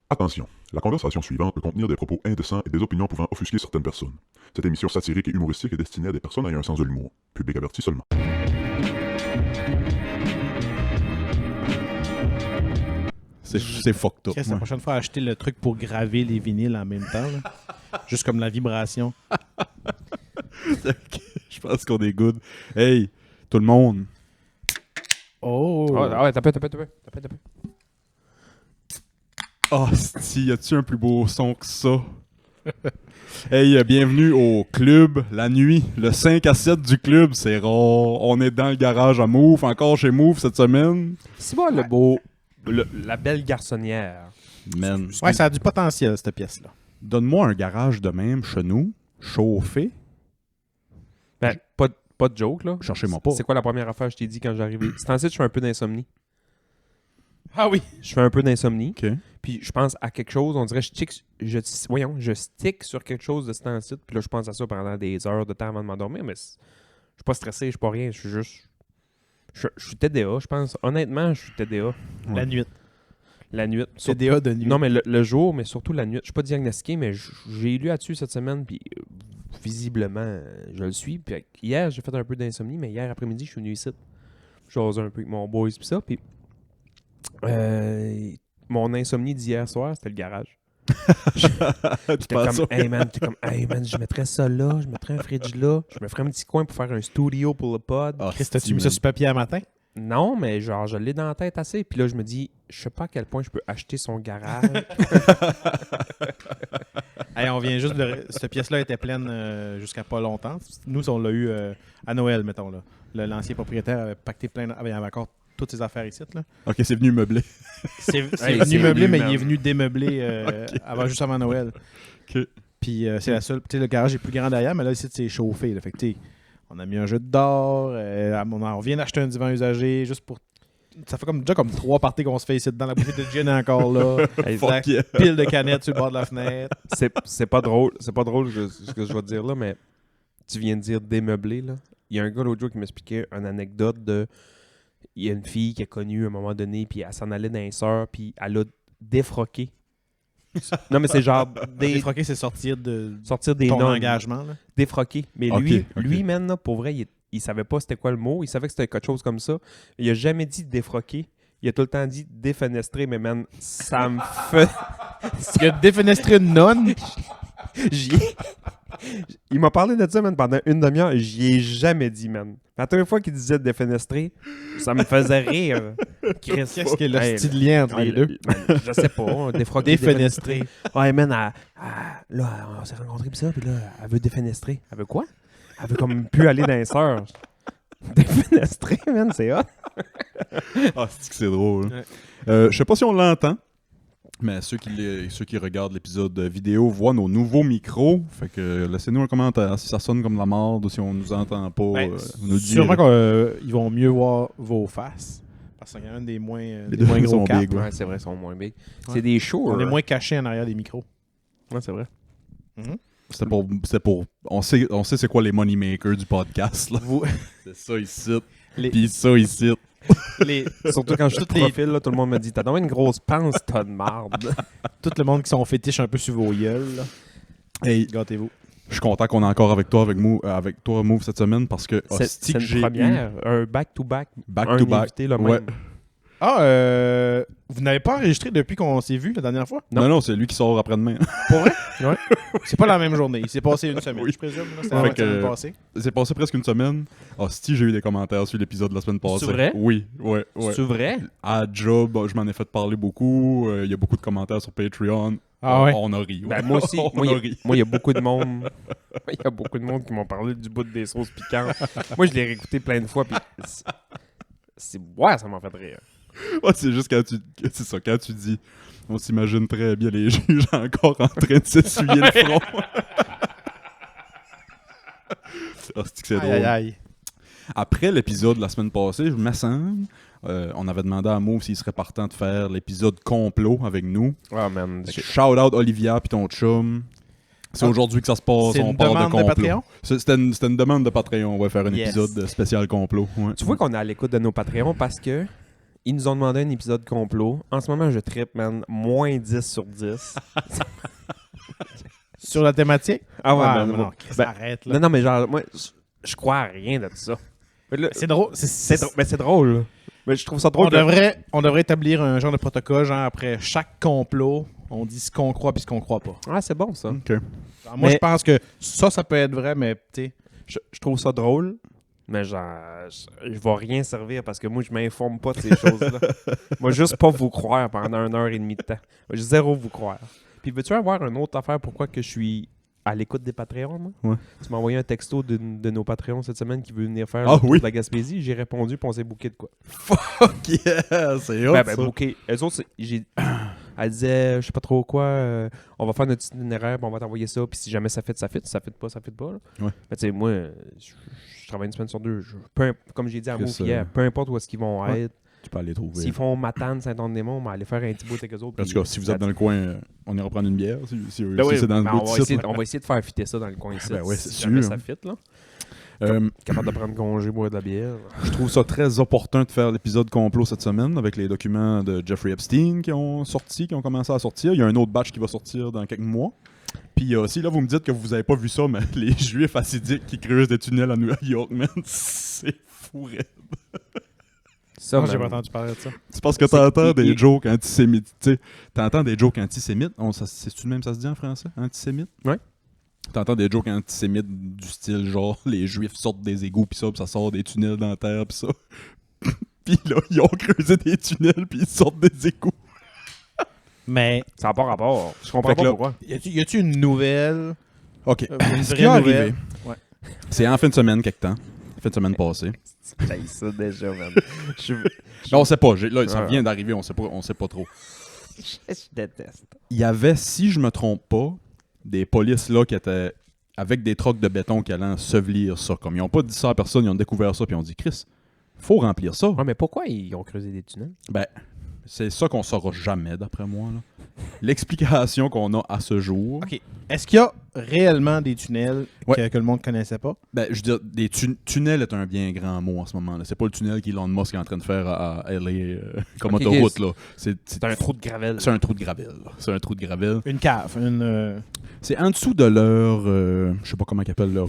Attention, la conversation suivante peut contenir des propos indécents et des opinions pouvant offusquer certaines personnes. Cette émission satirique et humoristique est destinée à des personnes ayant un sens de l'humour. Public averti seulement. C'est fucked up. Chris, la prochaine fois, acheter le truc pour graver les vinyles en même temps. Là. Juste comme la vibration. Je pense qu'on est good. Hey, tout le monde. Oh! Ah ouais, t'as peu. Oh, y a-tu un plus beau son que ça? Hey, bienvenue au club, la nuit, le 5 à 7 du club, c'est rare. On est dans le garage à Move, encore chez Move cette semaine. C'est bon, le beau. La belle garçonnière. Man, Ouais, ça a du potentiel, cette pièce-là. donne-moi un garage de même chez nous, chauffé. Ben, pas de joke, là. Cherchez-moi pas. C'est quoi la première affaire que je t'ai dit quand j'arrivais? C'est ensuite, je fais un peu d'insomnie. Ah oui! Je fais un peu d'insomnie. OK. Puis je pense à quelque chose, on dirait je stick sur quelque chose de ce temps-ci. Puis là, je pense à ça pendant des heures de temps avant de m'endormir. Mais je suis pas stressé, je suis pas rien. Je suis juste. Je suis TDA, je pense. Honnêtement, je suis TDA. La nuit. La nuit. TDA de nuit. Non, mais le jour, mais surtout la nuit. Je suis pas diagnostiqué, mais j'ai lu là-dessus cette semaine. Puis visiblement, je le suis. Puis hier, j'ai fait un peu d'insomnie, mais hier après-midi, je suis venu ici. J'osais un peu avec mon boys. Puis ça. Puis. Mon insomnie d'hier soir, c'était le garage. J'étais comme, hey man, je mettrais ça là, je mettrais un fridge là, je me ferais un petit coin pour faire un studio pour le pod. Ah, Chris, t'as-tu mis ça sur papier à matin? Non, mais genre, je l'ai dans la tête assez. Puis là, je me dis, je sais pas à quel point je peux acheter son garage. Hey, on vient juste de... Cette pièce-là était pleine jusqu'à pas longtemps. Nous, on l'a eu à Noël, mettons. Là. L'ancien propriétaire avait pacté plein... Il y avait encore toutes ses affaires ici. Là. OK, c'est venu meubler. C'est Hey, venu c'est meubler, venu, mais man. il est venu démeubler juste avant Noël. OK. Puis c'est la seule... Tu sais, le garage est plus grand derrière, mais là, ici, c'est chauffé. Là. Fait que, tu sais, on a mis un jeu d'or. On vient d'acheter un divan usagé juste pour... Ça fait déjà comme 3 parties qu'on se fait ici dedans. La bouteille de gin est encore là. Hey, La Fuck yeah. pile de canettes sur le bord de la fenêtre. c'est pas drôle. C'est pas drôle ce que je vais te dire là, mais tu viens de dire démeubler là. Il y a un gars l'autre jour qui m'expliquait une anecdote de. Il y a une fille qui a connu à un moment donné, puis elle s'en allait dans les sœurs, puis elle a défroqué. Non, mais c'est genre Défroquer, c'est sortir de sortir des ton noms. engagement. Là. Défroqué. Mais Ok, lui, ok. man, là, pour vrai, il savait pas c'était quoi le mot. Il savait que c'était quelque chose comme ça. Il a jamais dit défroquer. Il a tout le temps dit défenestrer, mais man, ça me fait. Il a défenestré une nonne. Il m'a parlé de ça, man, pendant une demi-heure. J'y ai jamais dit, man. La première fois qu'il disait défenestrer, ça me faisait rire. Chris, Qu'est-ce qu'il y a le Hey, style lien entre les deux? man, je sais pas. Défroquer, Défenestrer. Ouais, man, là, on s'est rencontrés pis ça, puis là, elle veut défenestrer. Elle veut quoi? Elle veut comme plus aller dans les sœurs. Défenestrer, man, c'est hot. Ah, c'est drôle. Ouais. Je sais pas si on l'entend, mais ceux qui regardent l'épisode vidéo voient nos nouveaux micros. Fait que laissez-nous un commentaire si ça sonne comme la merde ou si on nous entend pas. Ben, vous nous sûrement direz. qu'ils vont mieux voir vos faces. Parce qu'il y en a un des moins, Les des deux moins gros sont caps. big, ouais. Ouais, c'est vrai, ils sont moins big. Ouais. C'est des shows. On est moins cachés en arrière des micros. Ouais, c'est vrai. C'était pour. On sait c'est quoi les money makers du podcast. Là. Vous, C'est ça ici. les, Puis ça ici. Surtout quand je suis Toutes les- profil, là, tout le monde me dit t'as donc une grosse panse, t'as de marde. tout le monde qui sont fétiches un peu sur vos gueules. là. Hey, Gâtez-vous. je suis content qu'on est encore avec toi, avec toi, Move, cette semaine parce que C'est que une j'ai première, un back-to-back, eu back un to back. invité, le Ouais. même. Ah, vous n'avez pas enregistré depuis qu'on s'est vu la dernière fois? Non, c'est lui qui sort après-demain. Pour vrai? Ouais. C'est pas la même journée. Il s'est passé une semaine, Oui. je présume. là. C'était Fait la que- semaine passée. C'est passé presque une semaine. Si j'ai eu des commentaires sur l'épisode de la semaine passée. C'est vrai? Oui, ouais. C'est vrai? À job, je m'en ai fait parler beaucoup. Il y a beaucoup de commentaires sur Patreon. Ah ouais? On a ri. ouais. Ben, moi aussi. On a ri. Moi, il y a beaucoup de monde. Il y a beaucoup de monde qui m'ont parlé du bout des sauces piquantes. Moi, je l'ai réécouté plein de fois. Puis ouais, ça m'a fait rire. Ouais, c'est juste quand tu dis, on s'imagine très bien les juges encore en train de s'essuyer le front. C'est que c'est Aïe, drôle. aïe, aïe. Après l'épisode de la semaine passée, je me semble, on avait demandé à Mo s'il serait partant de faire l'épisode complot avec nous. Oh man. Shout out Olivia puis ton chum. C'est aujourd'hui que ça se passe, C'est on une parle de demande de complot. Patreon? C'était une demande de Patreon, on va faire un Yes. épisode spécial complot. Ouais. Tu vois qu'on est à l'écoute de nos Patreons parce que Ils nous ont demandé un épisode complot. En ce moment, je trippe, man. Moins 10 sur 10. Sur la thématique? Ah ouais, Ah, man, non, ben, arrête, là. non, non, mais genre, moi, je crois à rien de ça. Mais là, C'est drôle. mais c'est drôle. Là. Mais je trouve ça drôle. On devrait établir un genre de protocole, genre après chaque complot, on dit ce qu'on croit puis ce qu'on croit pas. Ah, c'est bon, ça. OK. Alors, moi, Mais- je pense que ça peut être vrai, mais tu sais. Je trouve ça drôle. Mais genre, je vais rien servir parce que moi, je m'informe pas de ces choses-là. Moi, juste pas vous croire pendant 1h30 de temps. Moi, zéro vous croire. Puis, veux-tu avoir une autre affaire pourquoi que je suis à l'écoute des Patreons, moi? Ouais. Tu m'as envoyé un texto de nos Patreons cette semaine qui veut venir faire Ah le tour oui? de la Gaspésie. J'ai répondu, puis on s'est booké de quoi? Fuck yeah! C'est hot, Ben, ça. booké. Eux autres, elle disait, je sais pas trop quoi, on va faire notre itinéraire, puis on va t'envoyer ça, puis si jamais ça fit, ça fit. Ça fit pas, ça fit pas. Là. Ouais. Mais tu sais, moi, je travaille une semaine sur deux. Comme j'ai dit à Que Mouf ça- hier, peu importe où est-ce qu'ils vont Ouais. être, Tu peux aller trouver. s'ils font Matane, Saint-Anne-des-Monts, on va aller faire un petit bout avec eux autres. En tout cas, si vous êtes dans le coin, on ira prendre une bière. Si Ben si oui, c'est dans ben le on, bout va de essayer, site. on va essayer de faire fitter ça dans le coin ici. Ben ouais, si c'est jamais sûr. ça fit, là. Euh, Capable de prendre congé, boire de la bière. Je trouve ça très opportun de faire l'épisode complot cette semaine avec les documents de Jeffrey Epstein qui ont commencé à sortir. Il y a un autre batch qui va sortir dans quelques mois. Puis si là vous me dites que vous avez pas vu ça, mais les juifs assidiques qui creusent des tunnels à New York, man, c'est fou raide. Ça, Moi, j'ai man. pas entendu parler de ça. C'est parce que t'entends des il- jokes antisémites. Tu sais, t'entends des jokes antisémites. C'est-tu de même ça se dit en français? Antisémite? Ouais. T'entends des jokes antisémites du style genre les juifs sortent des égouts pis ça sorte des tunnels dans la terre pis ça. Pis là, ils ont creusé des tunnels pis ils sortent des égouts. Mais Ça n'a pas rapport. Je comprends Fait que pas là- pourquoi. y a-tu une nouvelle? OK. Une Ce vraie qui est nouvelle? arrivé, Ouais. c'est en fin de semaine quelque temps. Fin de semaine passée. J'ai ça déjà, man. Je Là, on sait pas. Là, ça Ouais. vient d'arriver, on sait pas trop. déteste. Il y avait, si je me trompe pas, des polices là qui étaient avec des trocs de béton qui allaient ensevelir ça. Comme ils n'ont pas dit ça à personne, ils ont découvert ça puis ils ont dit Chris, faut remplir ça. Ouais, mais pourquoi ils ont creusé des tunnels? Ben, c'est ça qu'on saura jamais d'après moi. Là. L'explication qu'on a à ce jour. OK. Est-ce qu'il y a réellement des tunnels Ouais. que le monde connaissait pas? Ben, je veux dire, des tunnels est un bien grand mot en ce moment. C'est pas le tunnel qu'Elon Musk est en train de faire à LA comme Ok, autoroute. Là. C'est un trou de gravel. C'est un trou de gravel. Là. C'est un trou de gravel. Une cave, C'est en dessous de leur. Je sais pas comment ils appellent leur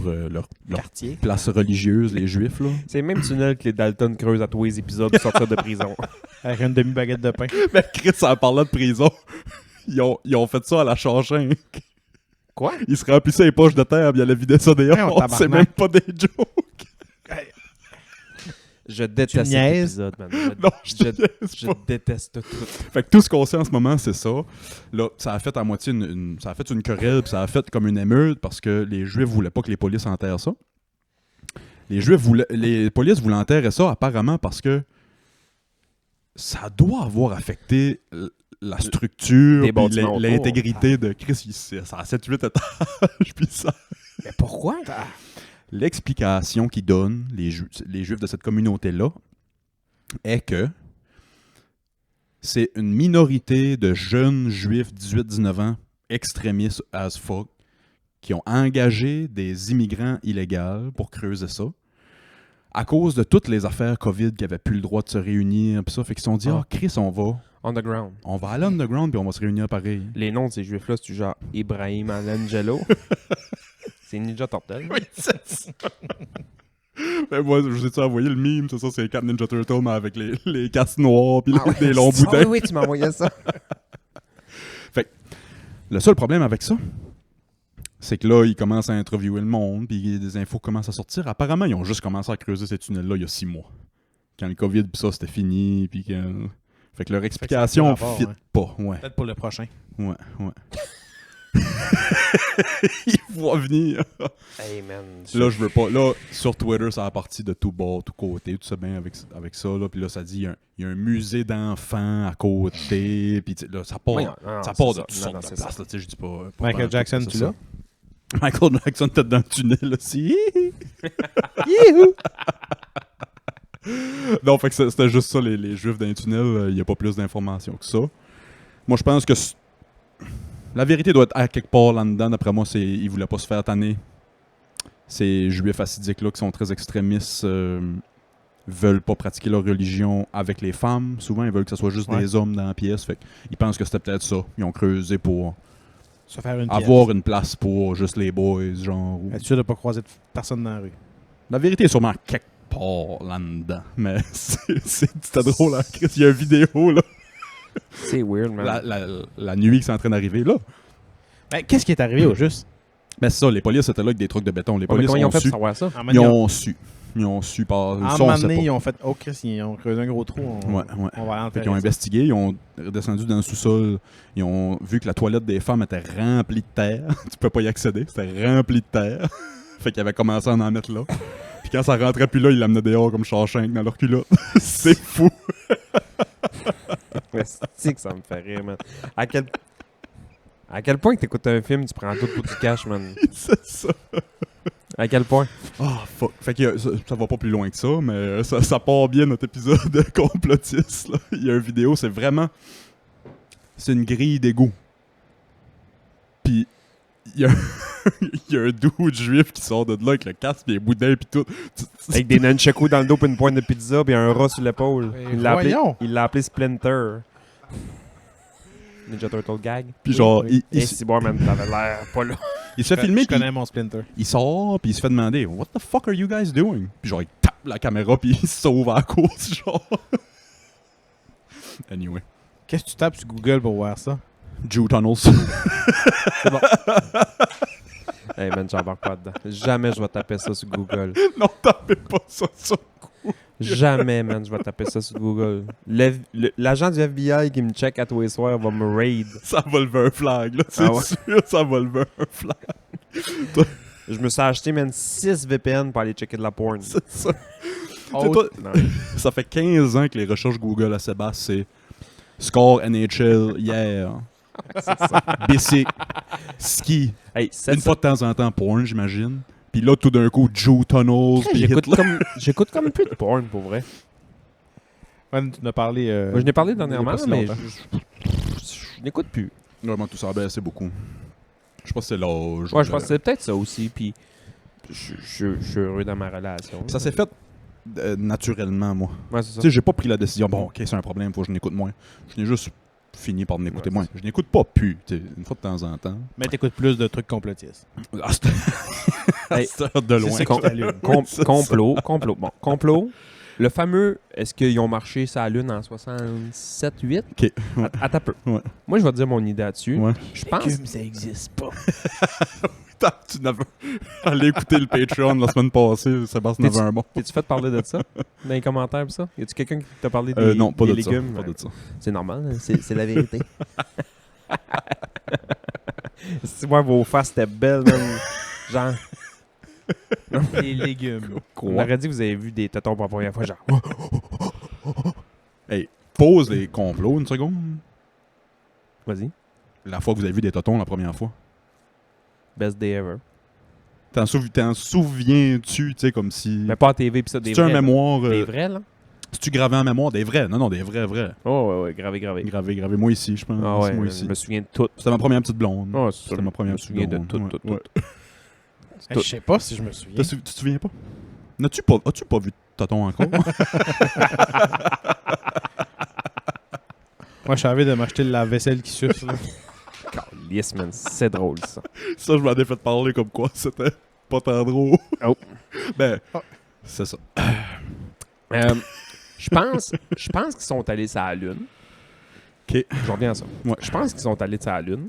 quartier. place religieuse, les juifs. Là. C'est le même tunnel que les Dalton creusent à tous les épisodes pour sortir de prison. Avec une demi-baguette de pain. Mais Chris, en parlant de prison, ils ont fait ça à la Shawshank. Quoi? Ils se remplissaient les poches de terre et ils allaient vider ça Voyons, dehors. tabarnak. C'est même pas des jokes. Je déteste cet niaises? épisode, man. Non, je te niaise je pas. déteste tout. Fait que tout ce qu'on sait en ce moment, c'est ça. Là, ça a fait à moitié ça a fait une querelle, puis ça a fait comme une émeute parce que les Juifs voulaient pas que les polices enterrent ça. Les polices voulaient enterrer ça apparemment parce que ça doit avoir affecté la structure, Des puis bâtiments autour. l'intégrité de Chris. Ça a 7-8 étages, puis ça. Mais pourquoi? L'explication qu'ils donnent, les Juifs de cette communauté-là, est que c'est une minorité de jeunes Juifs 18-19 ans, extrémistes as fuck, qui ont engagé des immigrants illégaux pour creuser ça. À cause de toutes les affaires COVID qui n'avaient plus le droit de se réunir, pis ça, fait qu'ils se sont dit, Chris, Underground. on va aller underground puis on va se réunir pareil. Les noms de ces juifs-là, c'est genre Ibrahim Alangelo. C'est Ninja Turtle. Oui, c'est ça. Ben moi, je vous ai envoyé le meme, c'est ça, c'est les 4 Ninja Turtles, mais avec les casques noirs puis des longs boudins. Oui, tu m'as envoyé ça. Le seul problème avec ça, c'est que là, ils commencent à interviewer le monde, puis des infos commencent à sortir. Apparemment, ils ont juste commencé à creuser ces tunnels-là il y a 6 mois. Quand le COVID, puis ça, c'était fini, puis que... Fait que leur explication Fait que ça a fit plus pas, ouais. Peut-être pour le prochain. Ouais. Ils voient venir. Hey, man. Là, je veux pas. Là, sur Twitter, ça a parti de tout bord, tout côté, tout ça bien avec ça. Là. Puis là, ça dit il y a un musée d'enfants à côté. Puis là, ça part, Oui, non, ça c'est part ça. de toutes Non, sortes non, de c'est places. ça. Là, tu sais, je dis pas Michael Jackson, c'est tu ça. l'as? Michael Jackson, peut-être dans le tunnel aussi. Non, fait que c'était juste ça, les Juifs dans les tunnels. Il n'y a pas plus d'informations que ça. Moi, je pense que la vérité doit être à quelque part là-dedans. D'après moi, ils voulaient pas se faire tanner. Ces Juifs assidiques-là qui sont très extrémistes veulent pas pratiquer leur religion avec les femmes. Souvent, ils veulent que ce soit juste Ouais. des hommes dans la pièce. Fait ils pensent que c'était peut-être ça. Ils ont creusé pour Se faire une avoir une place pour juste les boys, genre. ou- Être sûr de pas croiser de personne dans la rue. La vérité est sûrement quelque part là-dedans. Mais c'était drôle, hein, Chris. Il y a une vidéo, là. C'est weird, man. La nuit qui c'est en train d'arriver, là. Ben, qu'est-ce qui est arrivé au juste? Ben, c'est ça, les polices étaient là avec des trucs de béton. Les Ouais, mais polices comment ils ont ont fait su. pour savoir ça? En Ils ont su. Ils ont su par. En Ça, un on moment sait donné, pas. ils ont fait oh Chris, ils ont creusé un gros trou. Ouais. On va Fait enterrer qu'ils ont ça. investigué, ils ont redescendu dans le sous-sol, ils ont vu que la toilette des femmes était remplie de terre. Tu peux pas y accéder, c'était rempli de terre. Fait qu'ils avaient commencé à en mettre là. Puis quand ça rentrait plus là, ils l'amenaient dehors comme Shawshank dans leur culotte. C'est fou. C'est que ça me fait rire, man. À quel point que t'écoutes un film, tu prends tout pour du cash, man. C'est ça. À quel point? Oh fuck. Fait que ça va pas plus loin que ça, mais ça part bien notre épisode de complotiste. Là. Il y a une vidéo, c'est vraiment. C'est une grille d'égout. Puis il y a il y a un dude juif qui sort de là avec le casque, pis les boudins, pis tout. Avec des nunchakus dans le dos, puis une pointe de pizza, puis un rat sur l'épaule. Mais Il voyons. l'a appelé Splinter. Ninja Turtle Gag. Puis genre, oui. Et si bon, man, t'avais l'air pas là. il se fait filmer, Je puis connais mon Splinter. il sort, puis il se fait demander What the fuck are you guys doing? Puis genre, il tape la caméra, puis il se sauve à la course, genre. Anyway. Qu'est-ce que tu tapes sur Google pour voir ça? Jew Tunnels. Hey man, j'embarque pas dedans. Jamais je vais taper ça sur Google. Non, tapez pas ça. Jamais, man, je vais taper ça sur Google. L'agent du FBI qui me check à tous les soirs va me raid. Ça va lever un flag, là. C'est Ah ouais? sûr, ça va lever un flag. Je me suis acheté, man, 6 VPN pour aller checker de la porn. C'est ça. Oh, C'est toi- Non. Ça fait 15 ans que les recherches Google à Sébastien, c'est score NHL hier. BC, ski, Hey, une fois de temps en temps porn, j'imagine. Puis là, tout d'un coup, Jew Tunnels, puis Hitler. J'écoute comme plus de porn, pour vrai. Ouais, tu en as parlé. Moi, je n'ai parlé il y a dernièrement, pas si mais longtemps. je n'écoute plus. Vraiment, tout ça a baissé beaucoup. Je pense que c'est l'âge. Ouais, je pense que c'est peut-être ça aussi, puis je suis heureux dans ma relation. Ça s'est fait naturellement, moi. Ouais, c'est ça. Tu sais, j'ai pas pris la décision, bon, ok, c'est un problème, faut que je n'écoute moins. Je n'ai juste fini par n'écouter Ouais, moins. Je n'écoute pas plus, tu sais, une fois de temps en temps. Mais t'écoutes plus de trucs complotistes. Ah, c'est Hey, c'est de loin. C'est ça qui t'allume. C'est Complot. Bon, complot. Le fameux, est-ce qu'ils ont marché sur la Lune en 67-8? Ok. Attends peu. Ouais. Moi, je vais te dire mon idée là-dessus. Ouais. Je pense... ça existe pas. Putain, tu n'avais... Allez écouter le Patreon la semaine passée, Sébastien avait un bon. T'es-tu fait parler de ça dans les commentaires pis ça? Y a-tu quelqu'un qui t'a parlé des, Non, pas des de légumes? ça. Pas de ça. C'est normal, hein, c'est la vérité. Si moi, vos faces étaient belles, même. Genre, Les légumes. on aurait dit que vous avez vu des tétons pour la première fois, genre. Hey, pause les complots une seconde. Vas-y. La fois que vous avez vu des totons la première fois. Best day ever. T'en souviens-tu, tu sais, comme si... Mais pas à TV pis ça, des C'est un vrais. mémoire... Des vrais, là? Si tu gravais en mémoire des vrais. Non, des vrais. Oh, ouais, gravé. Gravé. Moi ici, je pense. Ah ouais, Moi je ici. me souviens de tout. C'était ma première petite blonde. Oh, c'est ça, C'était ma première je me souviens de petite tout, blonde. tout. Je sais pas si je me souviens. Tu te souviens pas? As-tu pas vu de tonton encore? Moi, je savais de m'acheter la vaisselle qui suce. Là. Yes, man, c'est drôle, ça. Ça, je m'en ai fait parler comme quoi c'était pas tant drôle. Oh. Ben, c'est ça. Je pense qu'ils sont allés sur la Lune. OK. Je reviens à ça. Ouais. Je pense qu'ils sont allés sur la Lune.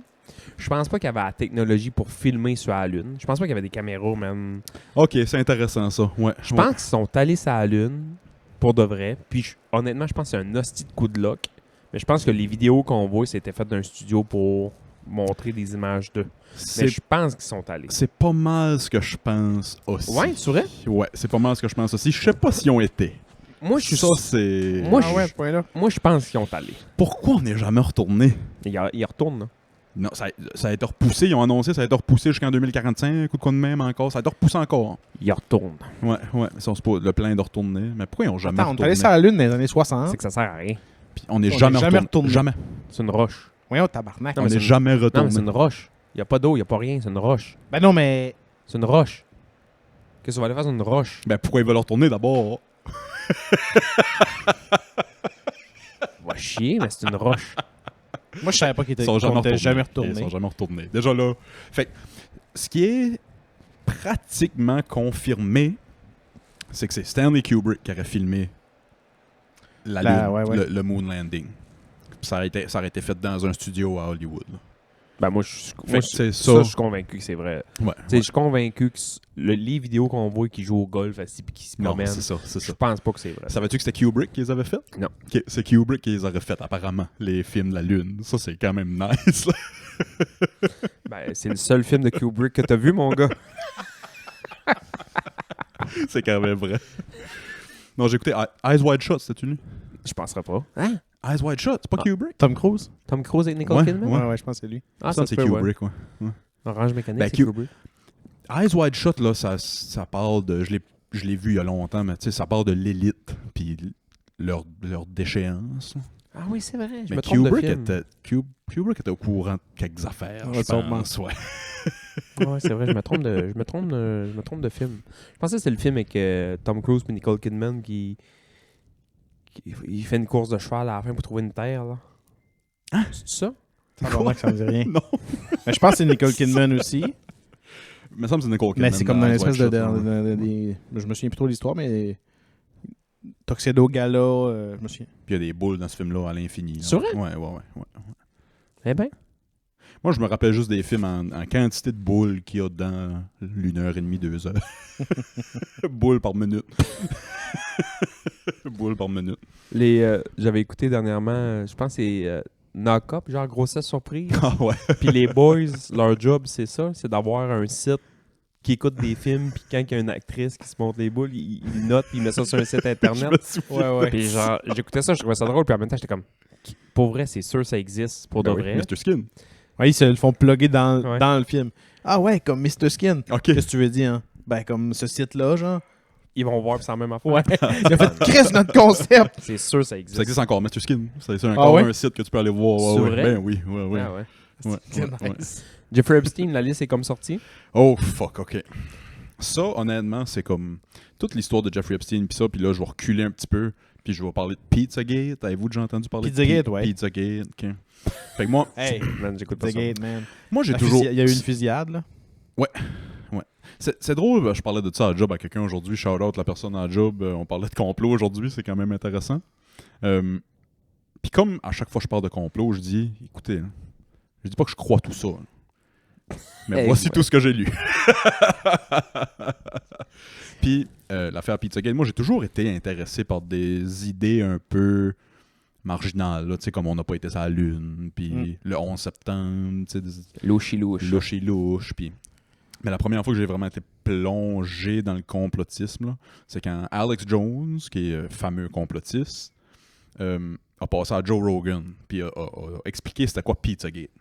Je pense pas qu'il y avait la technologie pour filmer sur la Lune. Je pense pas qu'il y avait des caméras, même. OK, c'est intéressant, ça. Ouais. Je pense qu'ils sont allés sur la Lune pour de vrai. Puis honnêtement, je pense que c'est un hostie de coup de luck. Mais je pense que les vidéos qu'on voit, c'était fait d'un studio pour montrer des images d'eux. Mais je pense qu'ils sont allés. C'est pas mal ce que je pense aussi. Ouais, tu vrai? Ouais, c'est pas mal ce que je pense aussi. Je sais pas s'ils ont été. Moi, je suis Ça, c'est... Moi, Ah ouais, à ce point-là. Moi, je pense qu'ils ont allé. Pourquoi on n'est jamais retourné? Ils retournent, là. Non, ça a été repoussé. Ils ont annoncé ça a été repoussé jusqu'en 2045. Coup de quoi de même encore. Ça a été repoussé encore. Ils retournent. Ouais. Mais ça, c'est pas le plein de retourner. Mais pourquoi ils ont jamais Attends, on est retourné? allé sur la Lune dans les années 60. C'est que ça sert à rien. Puis on n'est On jamais est jamais retourné. retourné. Jamais. C'est une roche. Voyons, tabarnak. Non, On mais n'est c'est jamais Non, mais retourné. c'est une roche. Il n'y a pas d'eau, il n'y a pas rien, c'est une roche. Ben non, mais. C'est une roche. Qu'est-ce qu'on va aller faire sur une roche? Ben pourquoi ils veulent retourner d'abord? Va chier, mais c'est une roche. Moi, je savais pas qu'il était Ils sont jamais qu'on était retournés. jamais Ils retourné. sont jamais retournés. Déjà là. Fait que, ce qui est pratiquement confirmé, c'est que c'est Stanley Kubrick qui aurait filmé la Lune, ouais. le moon landing. Ça aurait été fait dans un studio à Hollywood. Là. Ben moi, Fait que c'est ça, ça. je suis convaincu que c'est vrai. Ouais. Tu sais, je suis convaincu que les vidéos qu'on voit qui jouent au golf assis puis qui se Non, promènent, c'est ça, c'est je ça. pense pas que c'est vrai. Savais-tu que c'était Kubrick qui les avait fait? Non. C'est Kubrick qui les aurait fait, apparemment, les films de la Lune. Ça, c'est quand même nice. Là. Ben, c'est le seul film de Kubrick que t'as vu, mon gars. C'est quand même vrai. Non, j'ai écouté Eyes Wide Shut, c'était-tu lui? Je penserais pas. Hein? Eyes Wide Shut, c'est pas Kubrick? Tom Cruise? Tom Cruise avec Nicole Ouais, Kidman? ouais. Ouais, je pense que c'est lui. Ah, Ça, ça c'est se peut, ouais. Kubrick, ouais. Orange Mécanique, Ben, c'est Kubrick. Eyes Wide Shut, là, ça parle de... Je l'ai vu il y a longtemps, mais tu sais, ça parle de l'élite, puis leur déchéance. Ah oui, c'est vrai. Je Mais me trompe de Kubrick film. Kubrick était au courant de quelques affaires, Ouais, je sûrement. pense, ouais. Ouais, c'est vrai, je me trompe de film. Je pensais que c'était le film avec Tom Cruise et Nicole Kidman qui il fait une course de cheval à la fin pour trouver une terre, là. Hein? C'est ça? Vraiment que ça me dit rien. Non. Mais je pense que c'est Nicole Kidman aussi. Il me semble que c'est Nicole Kidman. Mais c'est comme dans Eyes l'espèce Wide de, Shut, ouais. Je me souviens plus trop de l'histoire, mais. Tuxedo Gala, je me souviens. Puis il y a des boules dans ce film-là à l'infini. là. C'est vrai? Ouais. Eh ben, Moi, je me rappelle juste des films en quantité de boules qu'il y a dans 1h30, 2 heures. Boules par minute. Boules par minute. j'avais écouté dernièrement, je pense que c'est Knock Up, genre grossesse surprise. Ah ouais. Puis les boys, leur job, c'est ça, c'est d'avoir un site qui écoute des films, puis quand il y a une actrice qui se monte les boules, il note, puis il met ça sur un site internet. Ouais. Puis genre, j'écoutais ça, je trouvais ça drôle, puis en même temps, j'étais comme, pour vrai, c'est sûr, ça existe, pour de vrai. Mr. Skin. Ouais, ils se le font plugger dans Ouais. le film. Ah ouais, comme Mr. Skin. Ok. Qu'est-ce que tu veux dire, hein? Ben, comme ce site-là, genre. Ils vont voir, puis c'est la même affaire. Ouais. Il a fait Chris, notre concept. C'est sûr, ça existe. Ça existe encore, Mr. Skin. C'est encore ouais? un site que tu peux aller voir. C'est Ouais, vrai? Ben oui, ouais. Ah ouais. Ouais, C'est ouais. nice. Jeffrey Epstein, la liste est comme sortie. Oh, fuck, ok. Ça, honnêtement, c'est comme toute l'histoire de Jeffrey Epstein, puis ça, puis là, je vais reculer un petit peu, puis je vais parler de Pizzagate. Avez-vous déjà entendu parler Pizzagate, de ouais. Pizzagate, ok. Fait que moi, Hey, Man, j'écoute pas The ça. Gate, man. moi j'ai toujours... Il y a eu une fusillade, là. C'est drôle, je parlais de ça à job à quelqu'un aujourd'hui, shout out la personne à job, on parlait de complot aujourd'hui, c'est quand même intéressant. Puis comme à chaque fois que je parle de complot, je dis, écoutez, hein, je dis pas que je crois tout ça, hein. Mais Hey, voici ouais. tout ce que j'ai lu. Puis l'affaire Pizzagate, moi j'ai toujours été intéressé par des idées un peu marginales, là, tu sais, comme on n'a pas été sur la Lune, puis le 11 septembre, tu sais, Louche. louche et louche, puis... Mais la première fois que j'ai vraiment été plongé dans le complotisme, là, c'est quand Alex Jones, qui est fameux complotiste, a passé à Joe Rogan, puis a expliqué c'était quoi Pizzagate.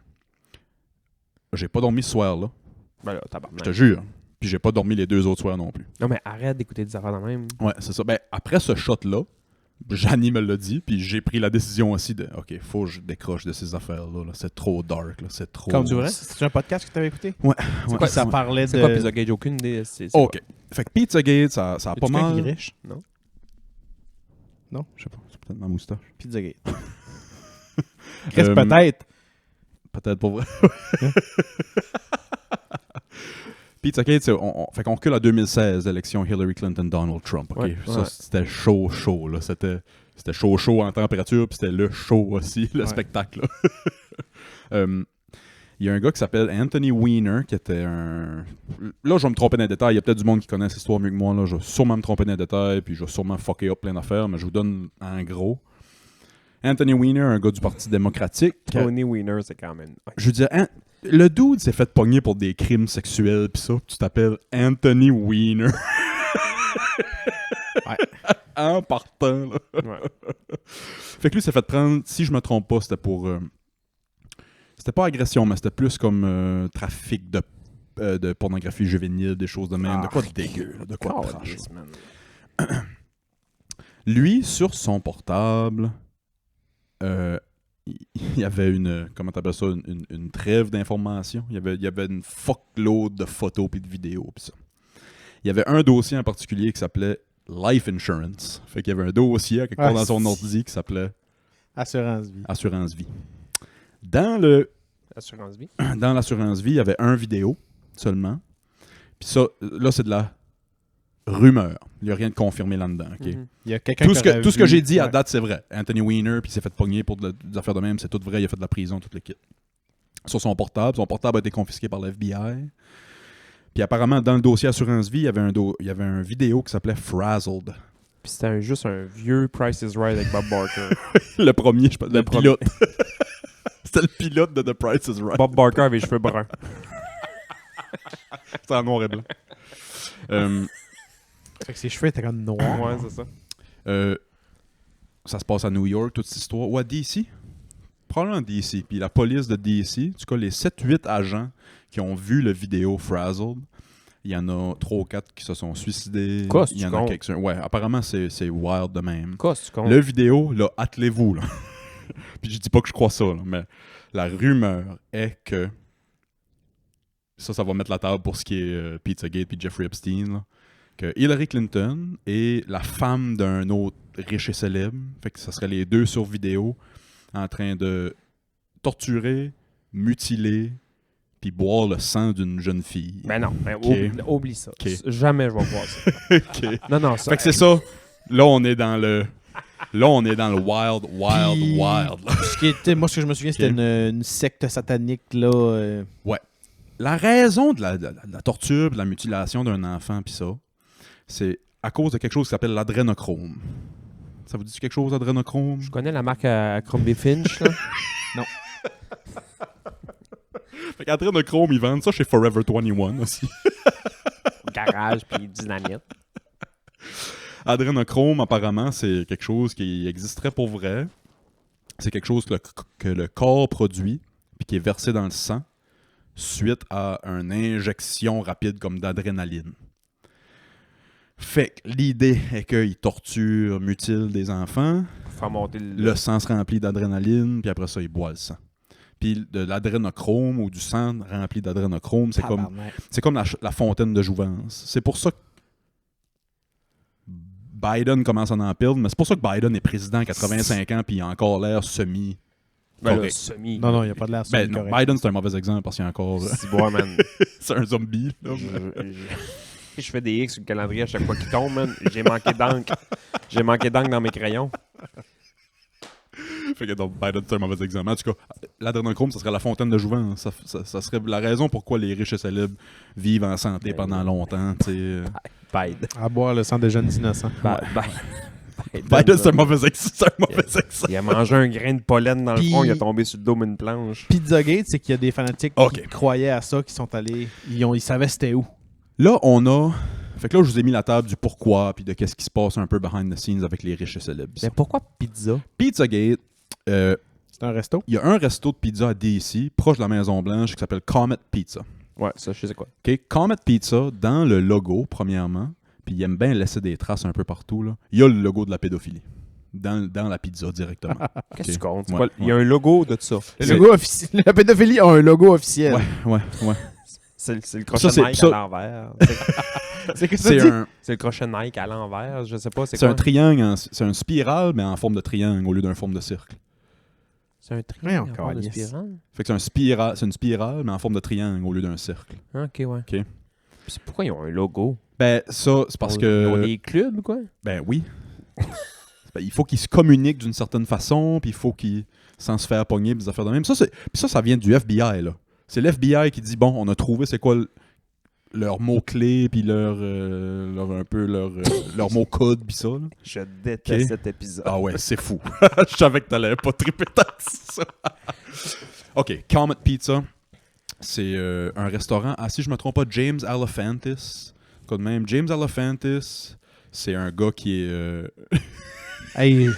J'ai pas dormi ce soir-là, Ben là, je tabarnak. te jure. Puis j'ai pas dormi les 2 autres soirs non plus. Non, mais arrête d'écouter des affaires de même. Ouais, c'est ça. Ben, après ce shot-là, Janie me l'a dit, puis j'ai pris la décision aussi de OK, faut que je décroche de ces affaires-là. Là. C'est trop dark, là. C'est trop. Comme du vrai? C'est un podcast que tu avais écouté? Ouais. Quoi, ça parlait de. C'est quoi Pizzagate? J'ai aucune idée. C'est OK. Fait que Pizzagate, ça a Y pas a-tu quelqu'un qui est mal. riche? Non. Non? Je sais pas, c'est peut-être ma moustache. Pizzagate. Chris, Euh, peut-être. Peut-être pas vrai. Pizzagate, fait qu'on recule à 2016, l'élection Hillary Clinton-Donald Trump. OK? Ouais, Ça, ouais. c'était chaud, là. C'était chaud en température, puis c'était le show aussi, le Ouais. spectacle. Là. Il y a un gars qui s'appelle Anthony Weiner, qui était un... Là, je vais me tromper dans les détails. Il y a peut-être du monde qui connaît cette histoire mieux que moi. Là. Je vais sûrement me tromper dans les détails, puis je vais sûrement fucker up plein d'affaires, mais je vous donne en gros. Anthony Weiner, un gars du Parti démocratique. Tony Weiner, c'est quand même. Je veux dire, le dude s'est fait pogner pour des crimes sexuels, pis ça, pis tu t'appelles Anthony Weiner. Ouais. En partant, là. Ouais. Fait que lui s'est fait prendre, si je me trompe pas, c'était pour... c'était pas agression, mais c'était plus comme trafic de pornographie juvénile, des choses de même, de quoi de dégueu, là, de quoi de trash. Calisse, man. Lui, sur son portable, il y avait une, comment t'appelles ça, une trêve d'informations. Il y avait une fuckload de photos et de vidéos pis ça. Il y avait un dossier en particulier qui s'appelait Life Insurance. Fait qu'il y avait un dossier quelque part Ah, dans son c'est- ordi qui s'appelait Assurance vie. Assurance Vie. Dans Assurance vie. l'assurance vie, il y avait un vidéo seulement. Puis ça, là, c'est de la rumeur. Il n'y a rien de confirmé là-dedans. OK? Mhm. Il y a quelqu'un Tout ce que j'ai dit à ouais. date, c'est vrai. Anthony Weiner, puis il s'est fait pogner pour des affaires de même, c'est tout vrai. Il a fait de la prison, tout le kit. Sur son portable a été confisqué par le FBI. Puis apparemment, dans le dossier Assurance Vie, il y avait un vidéo qui s'appelait Frazzled. Puis c'était juste un vieux Price is Right avec Bob Barker. Le premier, je pense, le premier. pilote. C'était le pilote de The Price is Right. Bob Barker avait les cheveux bruns. C'était en noir et blanc. Fait que ses cheveux étaient comme noirs. Ouais, c'est ça. Ça se passe à New York, toute cette histoire. Ou à DC. Probablement à DC. Puis la police de DC, en tout cas, les 7-8 agents qui ont vu le vidéo Frazzled, il y en a 3 ou 4 qui se sont suicidés. Quoi, il y en c'est-tu a con? quelques-uns. Ouais, apparemment, c'est wild de même. Quoi, c'est con? Le vidéo, là, attelez-vous, là. Puis je dis pas que je crois ça, là, mais la rumeur est que ça va mettre la table pour ce qui est Pizzagate puis Jeffrey Epstein, là, que Hillary Clinton est la femme d'un autre riche et célèbre, fait que ça serait les deux sur vidéo en train de torturer, mutiler puis boire le sang d'une jeune fille. Ben non, ben Ok. oublie ça. Ok. Jamais je vais voir ça. Ok. Non, non, ça. Fait que c'est ça. Là, on est dans le wild, wild, Puis- wild. là. Ce qui était, moi, ce que je me souviens, c'était une secte satanique, là. La raison de la torture, de la mutilation d'un enfant, puis ça, c'est à cause de quelque chose qui s'appelle l'adrénochrome. Ça vous dit quelque chose, l'adrénochrome? Je connais la marque à Crombie Finch, là. Fait qu'adrénochrome, ils vendent ça chez Forever 21 aussi. Garage puis dynamite. Adrénochrome, apparemment, c'est quelque chose qui existerait pour vrai. C'est quelque chose que le corps produit, puis qui est versé dans le sang, suite à une injection rapide comme d'adrénaline. Fait que l'idée est qu'ils torturent, mutilent des enfants, Faire monter le sang se remplit d'adrénaline, puis après ça, ils boivent le sang. Puis de l'adrénochrome ou du sang rempli d'adrénochrome, c'est comme la fontaine de jouvence. C'est pour ça que Biden commence à en perdre, mais c'est pour ça que Biden est président à 85 ans, puis il a encore l'air semi... Ben là, correct. semi. Non, non, il n'y a pas de l'air Ben non, correct. Biden, c'est un mauvais exemple parce qu'il y a encore... C'est bon, man. c'est un zombie. là. Je fais des X sur le calendrier à chaque fois qu'il tombe, man. J'ai manqué d'encre. J'ai manqué d'encre dans mes crayons. Fait que donc, Biden, c'est un mauvais exemple. En tout cas, l'adrénochrome, ça serait la fontaine de jouvence. Ça serait la raison pourquoi les riches et célèbres vivent en santé pendant longtemps. Tu sais. Biden. À boire le sang des jeunes innocents. Biden, c'est un mauvais exemple. Il a mangé un grain de pollen dans le Puis- front, il a tombé sur le dos d'une planche. Pizzagate, c'est qu'il y a des fanatiques Ok. qui croyaient à ça, qui sont allés. Ils savaient c'était où. Là, on a... Fait que là, je vous ai mis la table du pourquoi puis de qu'est-ce qui se passe un peu behind the scenes avec les riches et célèbres. Mais pourquoi pizza? Pizzagate, C'est un resto. il y a un resto de pizza à DC, proche de la Maison-Blanche, qui s'appelle Comet Pizza. Ouais, ça, je sais quoi. OK? Comet Pizza, dans le logo, premièrement, puis il aime bien laisser des traces un peu partout, là, il y a le logo de la pédophilie. Dans la pizza directement. Qu'est-ce que tu Ok. comptes? Ouais, Il y a un logo de ça. Le C'est- logo officiel. La pédophilie a un logo officiel. Ouais. C'est le crochet c'est- Nike ça- à l'envers. C'est que ça C'est dit. un, C'est le crochet Nike à l'envers. Je sais pas, c'est c'est quoi? un triangle, c'est un spirale, mais en forme de triangle au lieu d'un forme de cercle. C'est un Ouais, triangle encore, en forme de yes. spirale? Fait que c'est une spirale, mais en forme de triangle au lieu d'un cercle. Ah, ok, ouais. Ok. Puis c'est pourquoi ils ont un logo? Ben, ça, c'est parce Ils ont que... des clubs, quoi? Ben oui. Ben, il faut qu'ils se communiquent d'une certaine façon, puis il faut qu'ils, sans se faire pogner, puis des affaires de même. Puis ça vient du FBI, là. C'est l'FBI qui dit, bon, on a trouvé c'est quoi leur mot-clé, puis leur mot-code, puis ça. Là. Je déteste Ok. cet épisode. Ah ouais, c'est fou. Je savais que t'allais pas triper tant que ça. OK, Comet Pizza, c'est un restaurant, si je me trompe pas, James Alefantis. Quoi de même, James Alefantis, c'est un gars qui est... Hey,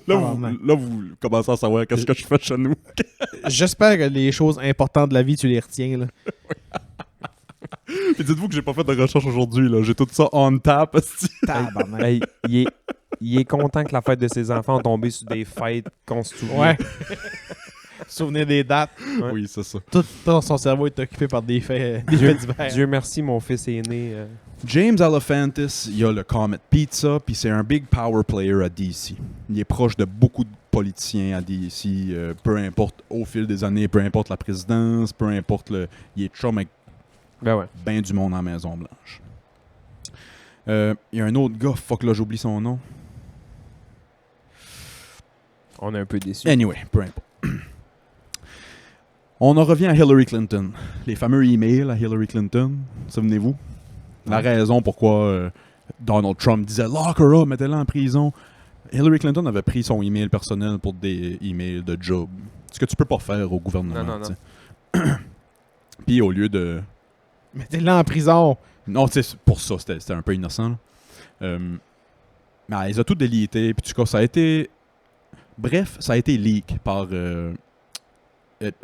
là, vous commencez à savoir qu'est-ce que je fais chez nous. j'espère que les choses importantes de la vie, tu les retiens. Là. Puis dites-vous que j'ai pas fait de recherche aujourd'hui, là. J'ai tout ça on tap. esti. Tabarnak. Hey, il est content que la fête de ses enfants a tombé sur des fêtes qu'on se souvient. Ouais. Souvenir des dates. Ouais. Oui, c'est ça. Tout son cerveau est occupé par des faits divers. Dieu merci, mon fils est né James Alefantis, il a le Comet Pizza, puis c'est un big power player à DC. Il est proche de beaucoup de politiciens à DC, peu importe au fil des années, peu importe la présidence, peu importe il est chum avec Ben ouais. ben du monde en Maison-Blanche. Il y a un autre gars, fuck là, j'oublie son nom. On est un peu déçus. Anyway, peu importe. On en revient à Hillary Clinton. Les fameux emails à Hillary Clinton, souvenez-vous? La raison pourquoi Donald Trump disait « Lock her up, mettez-la en prison ». Hillary Clinton avait pris son email personnel pour des emails de job. Ce que tu peux pas faire au gouvernement. Non. t'sais. Puis au lieu de... Mettez-la en prison. Non, tu sais, pour ça, c'était un peu innocent. Là. Mais ils ont tout délité. Puis, en tout cas, ça a été. Bref, ça a été leak par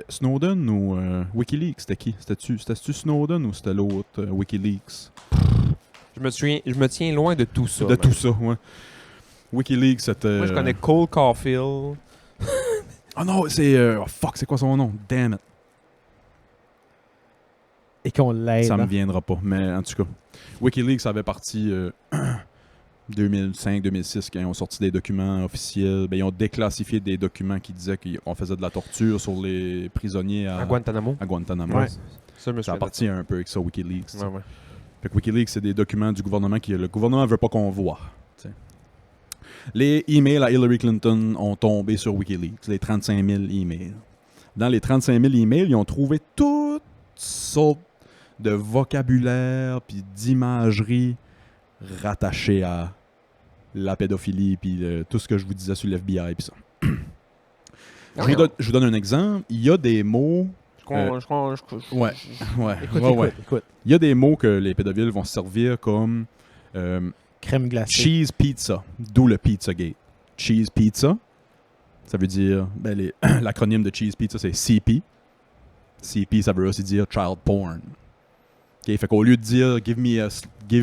Snowden ou Wikileaks. C'était qui? C'était-tu Snowden ou c'était l'autre Wikileaks? Je me tiens loin de tout ça. De man. tout ça, ouais. Wikileaks, c'était. Moi, je connais Cole Caulfield. Ah non, c'est. Oh fuck, c'est quoi son nom? Damn it. Et qu'on l'aide. Ça me viendra pas. Mais en tout cas, Wikileaks avait parti 2005-2006 quand ils ont sorti des documents officiels. Ben, ils ont déclassifié des documents qui disaient qu'on faisait de la torture sur les prisonniers À Guantanamo. à Guantanamo. Ouais. Ça, je me Ça souviens. appartient un peu avec ça, Wikileaks. t'sais. Ouais. Fait que Wikileaks, c'est des documents du gouvernement que le gouvernement veut pas qu'on voit. t'sais. Les emails à Hillary Clinton ont tombé sur Wikileaks, les 35 000 emails. Dans les 35 000 emails, ils ont trouvé toutes sortes de vocabulaire puis d'imagerie rattachée à la pédophilie puis tout ce que je vous disais sur l'FBI puis ça. Je vous donne un exemple. Il y a des mots... Ouais. Écoute. Il y a des mots que les pédophiles vont se servir comme Crème glacée. cheese pizza, d'où le Pizzagate. Cheese pizza, ça veut dire... l'acronyme de cheese pizza, c'est CP. CP, ça veut aussi dire child porn. Okay, fait qu'au lieu de dire give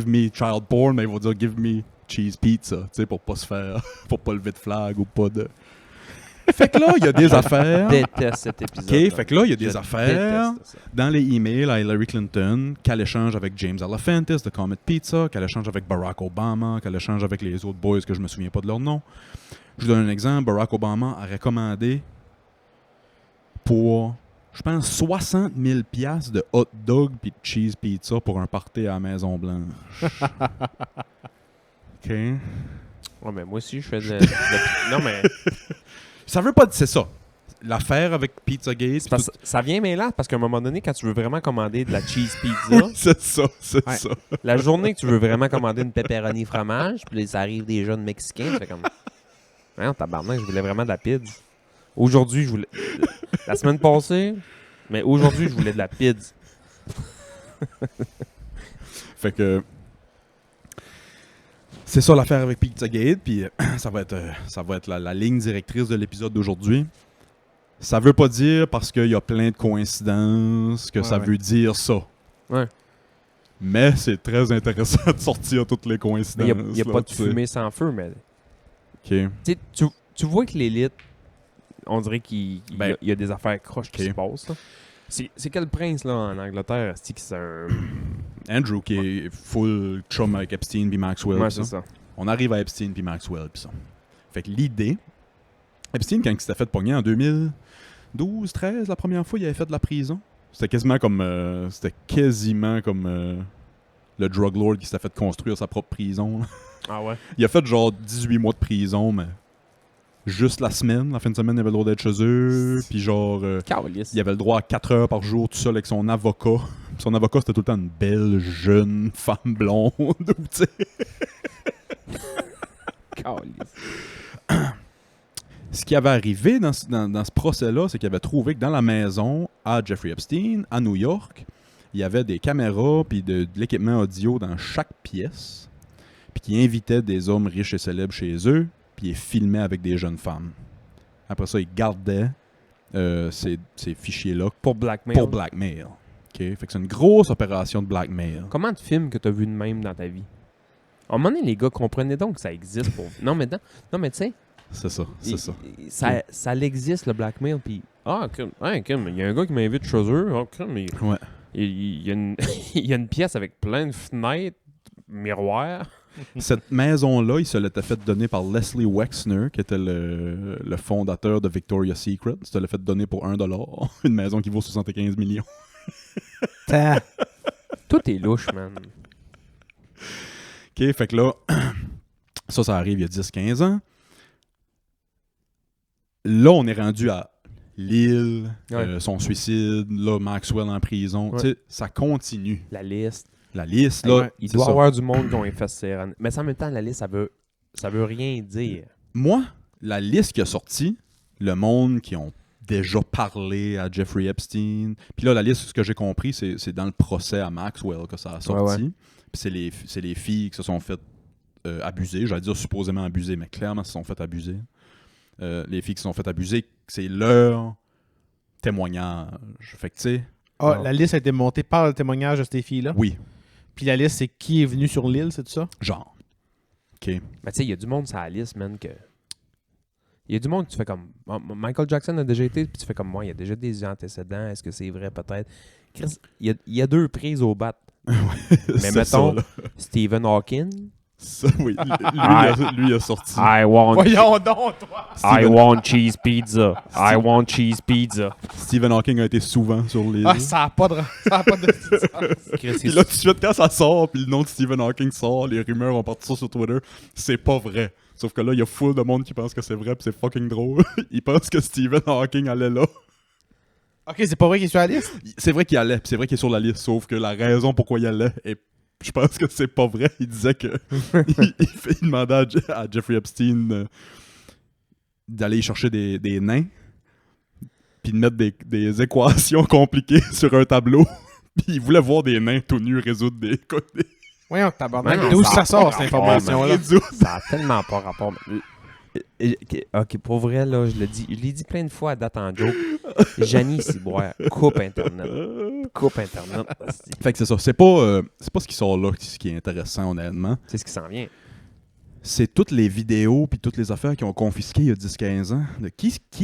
me child porn, ben, ils vont dire give me cheese pizza, tu sais, pour pas se faire, pour pas lever de flag ou pas de. Fait que là, il y a des affaires. Je déteste cet épisode. Ok, fait que là, il y a des Je affaires déteste ça. dans les emails à Hillary Clinton qu'elle échange avec James Alefantis de Comet Pizza, qu'elle échange avec Barack Obama, qu'elle échange avec les autres boys que je me souviens pas de leur nom. Je vous donne un exemple. Barack Obama a recommandé pour, je pense, 60 000 $ de hot dog puis de cheese pizza pour un party à la Maison-Blanche. OK. Ouais, mais moi aussi, je fais Non, mais Ça veut pas dire... C'est ça. L'affaire avec Pizzagate... c'est parce- ça vient mêlant parce qu'à un moment donné, quand tu veux vraiment commander de la cheese pizza, c'est ça, c'est Ouais. ça. la journée que tu veux vraiment commander une pepperoni fromage, puis là, ça arrive des jeunes mexicains, tu fais comme... Non, tabarnak, je voulais vraiment de la pizza. Aujourd'hui, je voulais... La semaine passée, mais aujourd'hui, je voulais de la pizza. Fait que... C'est ça l'affaire avec Pizzagate, puis ça va être la ligne directrice de l'épisode d'aujourd'hui. Ça veut pas dire parce qu'il y a plein de coïncidences que Ouais, ça ouais. veut dire ça. Ouais. Mais c'est très intéressant de sortir toutes les Mais coïncidences. il n'y a là, pas de tu sais. fumée sans feu, mais... OK. Tu sais, tu vois que l'élite, on dirait qu'il Ben, y a des affaires croches qui ok. se passent. Là. C'est quel prince là en Angleterre? C'est qui c'est un... Andrew qui est full chum avec Epstein puis Maxwell. Ouais, pis c'est ça. ça. On arrive à Epstein puis Maxwell puis ça. Fait que l'idée... Epstein, quand il s'était fait pogner en 2012-13, la première fois, il avait fait de la prison. C'était quasiment comme... le drug lord qui s'était fait construire sa propre prison. là. Ah ouais? Il a fait genre 18 mois de prison, mais juste la semaine. La fin de semaine, il avait le droit d'être chez eux. Puis genre... Calice. il avait le droit à 4 heures par jour tout seul avec son avocat. Puis son avocat, c'était tout le temps une belle, jeune femme blonde. ou tu sais. Calice. Ce qui avait arrivé dans ce procès-là, c'est qu'il avait trouvé que dans la maison à Jeffrey Epstein, à New York, il y avait des caméras puis de l'équipement audio dans chaque pièce, puis qui invitait des hommes riches et célèbres chez eux, puis ils filmaient avec des jeunes femmes. Après ça, ils gardaient ces fichiers-là Pour blackmail. pour blackmail. OK? Fait que c'est une grosse opération de blackmail. Comment de films que tu as vu de même dans ta vie? À un moment donné, les gars, comprenez donc que ça existe. Pour... Non, mais tu sais, C'est ça, c'est ça. ça existe, le blackmail. Puis, il y a un gars qui m'invite chez eux. Ah, crème, Ouais. il y a une, il y a une pièce avec plein de fenêtres. miroir. Cette maison-là, il se l'était fait donner par Leslie Wexner, qui était le fondateur de Victoria's Secret. Il se l'a fait donner pour $1. Une maison qui vaut 75 millions. Tout est louche, man. OK, fait que là, ça arrive il y a 10-15 ans. Là, on est rendu à Lille, Ouais. son suicide, là, Maxwell en prison. Ouais. Tu sais, ça continue. La liste. La liste, là, Ouais, Il c'est doit y ça. avoir du monde qui ont effacé. Mais ça, en même temps, la liste, ça veut rien dire. Moi, la liste qui a sorti, le monde qui ont déjà parlé à Jeffrey Epstein. Puis là, la liste, ce que j'ai compris, c'est dans le procès à Maxwell que ça a sorti. Ouais. Puis c'est les filles qui se sont fait abuser. J'allais dire supposément abuser, mais clairement, se sont fait abuser. Les filles qui se sont fait abuser, c'est leur témoignage. Fait que, tu sais, La liste a été montée par le témoignage de ces filles-là. oui, Puis la liste, c'est qui est venu sur l'île, c'est tout ça? genre. OK. Mais tu sais, il y a du monde sur la liste, man, que... Il y a du monde que tu fais comme... Michael Jackson a déjà été, puis tu fais comme moi, il y a déjà des antécédents, est-ce que c'est vrai, peut-être? Chris, il y a 2 prises au bat. Mais C'est mettons, ça, là. Stephen Hawking... Ça, oui. Lui a sorti. I want... Voyons donc, toi! I want cheese pizza. I want cheese pizza. Stephen Hawking a été souvent sur l'île. Ah, ça n'a pas de sens. Chris, Puis là, tout de suite, quand ça sort, puis le nom de Stephen Hawking sort, les rumeurs ont parti ça sur Twitter, c'est pas vrai. Sauf que là, il y a full de monde qui pense que c'est vrai, puis c'est fucking drôle. Ils pensent que Stephen Hawking allait là. Ok, c'est pas vrai qu'il est sur la liste? C'est vrai qu'il allait, puis c'est vrai qu'il est sur la liste, sauf que la raison pourquoi il allait, et je pense que c'est pas vrai. Il disait que il demandait à Jeffrey Epstein d'aller chercher des nains, puis de mettre des équations compliquées sur un tableau. Puis il voulait voir des nains tout nus résoudre des côtés. Voyons, tabarnak. Mais non, D'où ça ça a sort, pas cette rapport, information-là? Ça a tellement pas rapport. Ok, pour vrai, là, je l'ai dit plein de fois à date en joke. Janie Ciboire, coupe Internet. Coupe Internet. hostie. Fait que c'est ça. C'est pas ce qui sort là ce qui est intéressant, honnêtement. C'est ce qui s'en vient. C'est toutes les vidéos puis toutes les affaires qui ont confisquées il y a 10-15 ans. De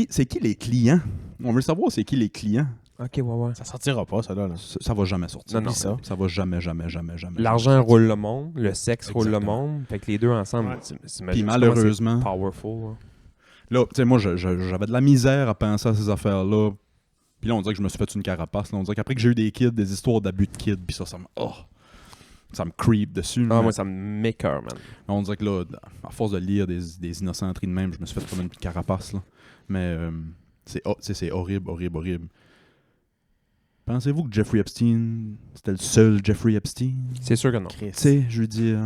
c'est qui les clients? On veut savoir c'est qui les clients. Ok, ouais. Ça sortira pas, ça, là. Ça va jamais sortir. Non, ça. Ça va jamais. L'argent roule le monde, le sexe roule le Exactement. monde. Fait que les deux ensemble, Ouais. Puis malheureusement, c'est powerful. Hein. là, tu sais, moi, j'avais de la misère à penser à ces affaires-là. Puis là, on dirait que je me suis fait une carapace. Là. On dirait qu'après que j'ai eu des kids, des histoires d'abus de kids, puis ça me creep dessus. Ah, là. moi, ça me m'écoeure, man. On dirait que là, à force de lire des innocenteries de même, je me suis fait comme une carapace. Là. Mais c'est horrible. Pensez-vous que Jeffrey Epstein, c'était le seul Jeffrey Epstein? C'est sûr que non. Tu sais, je veux dire...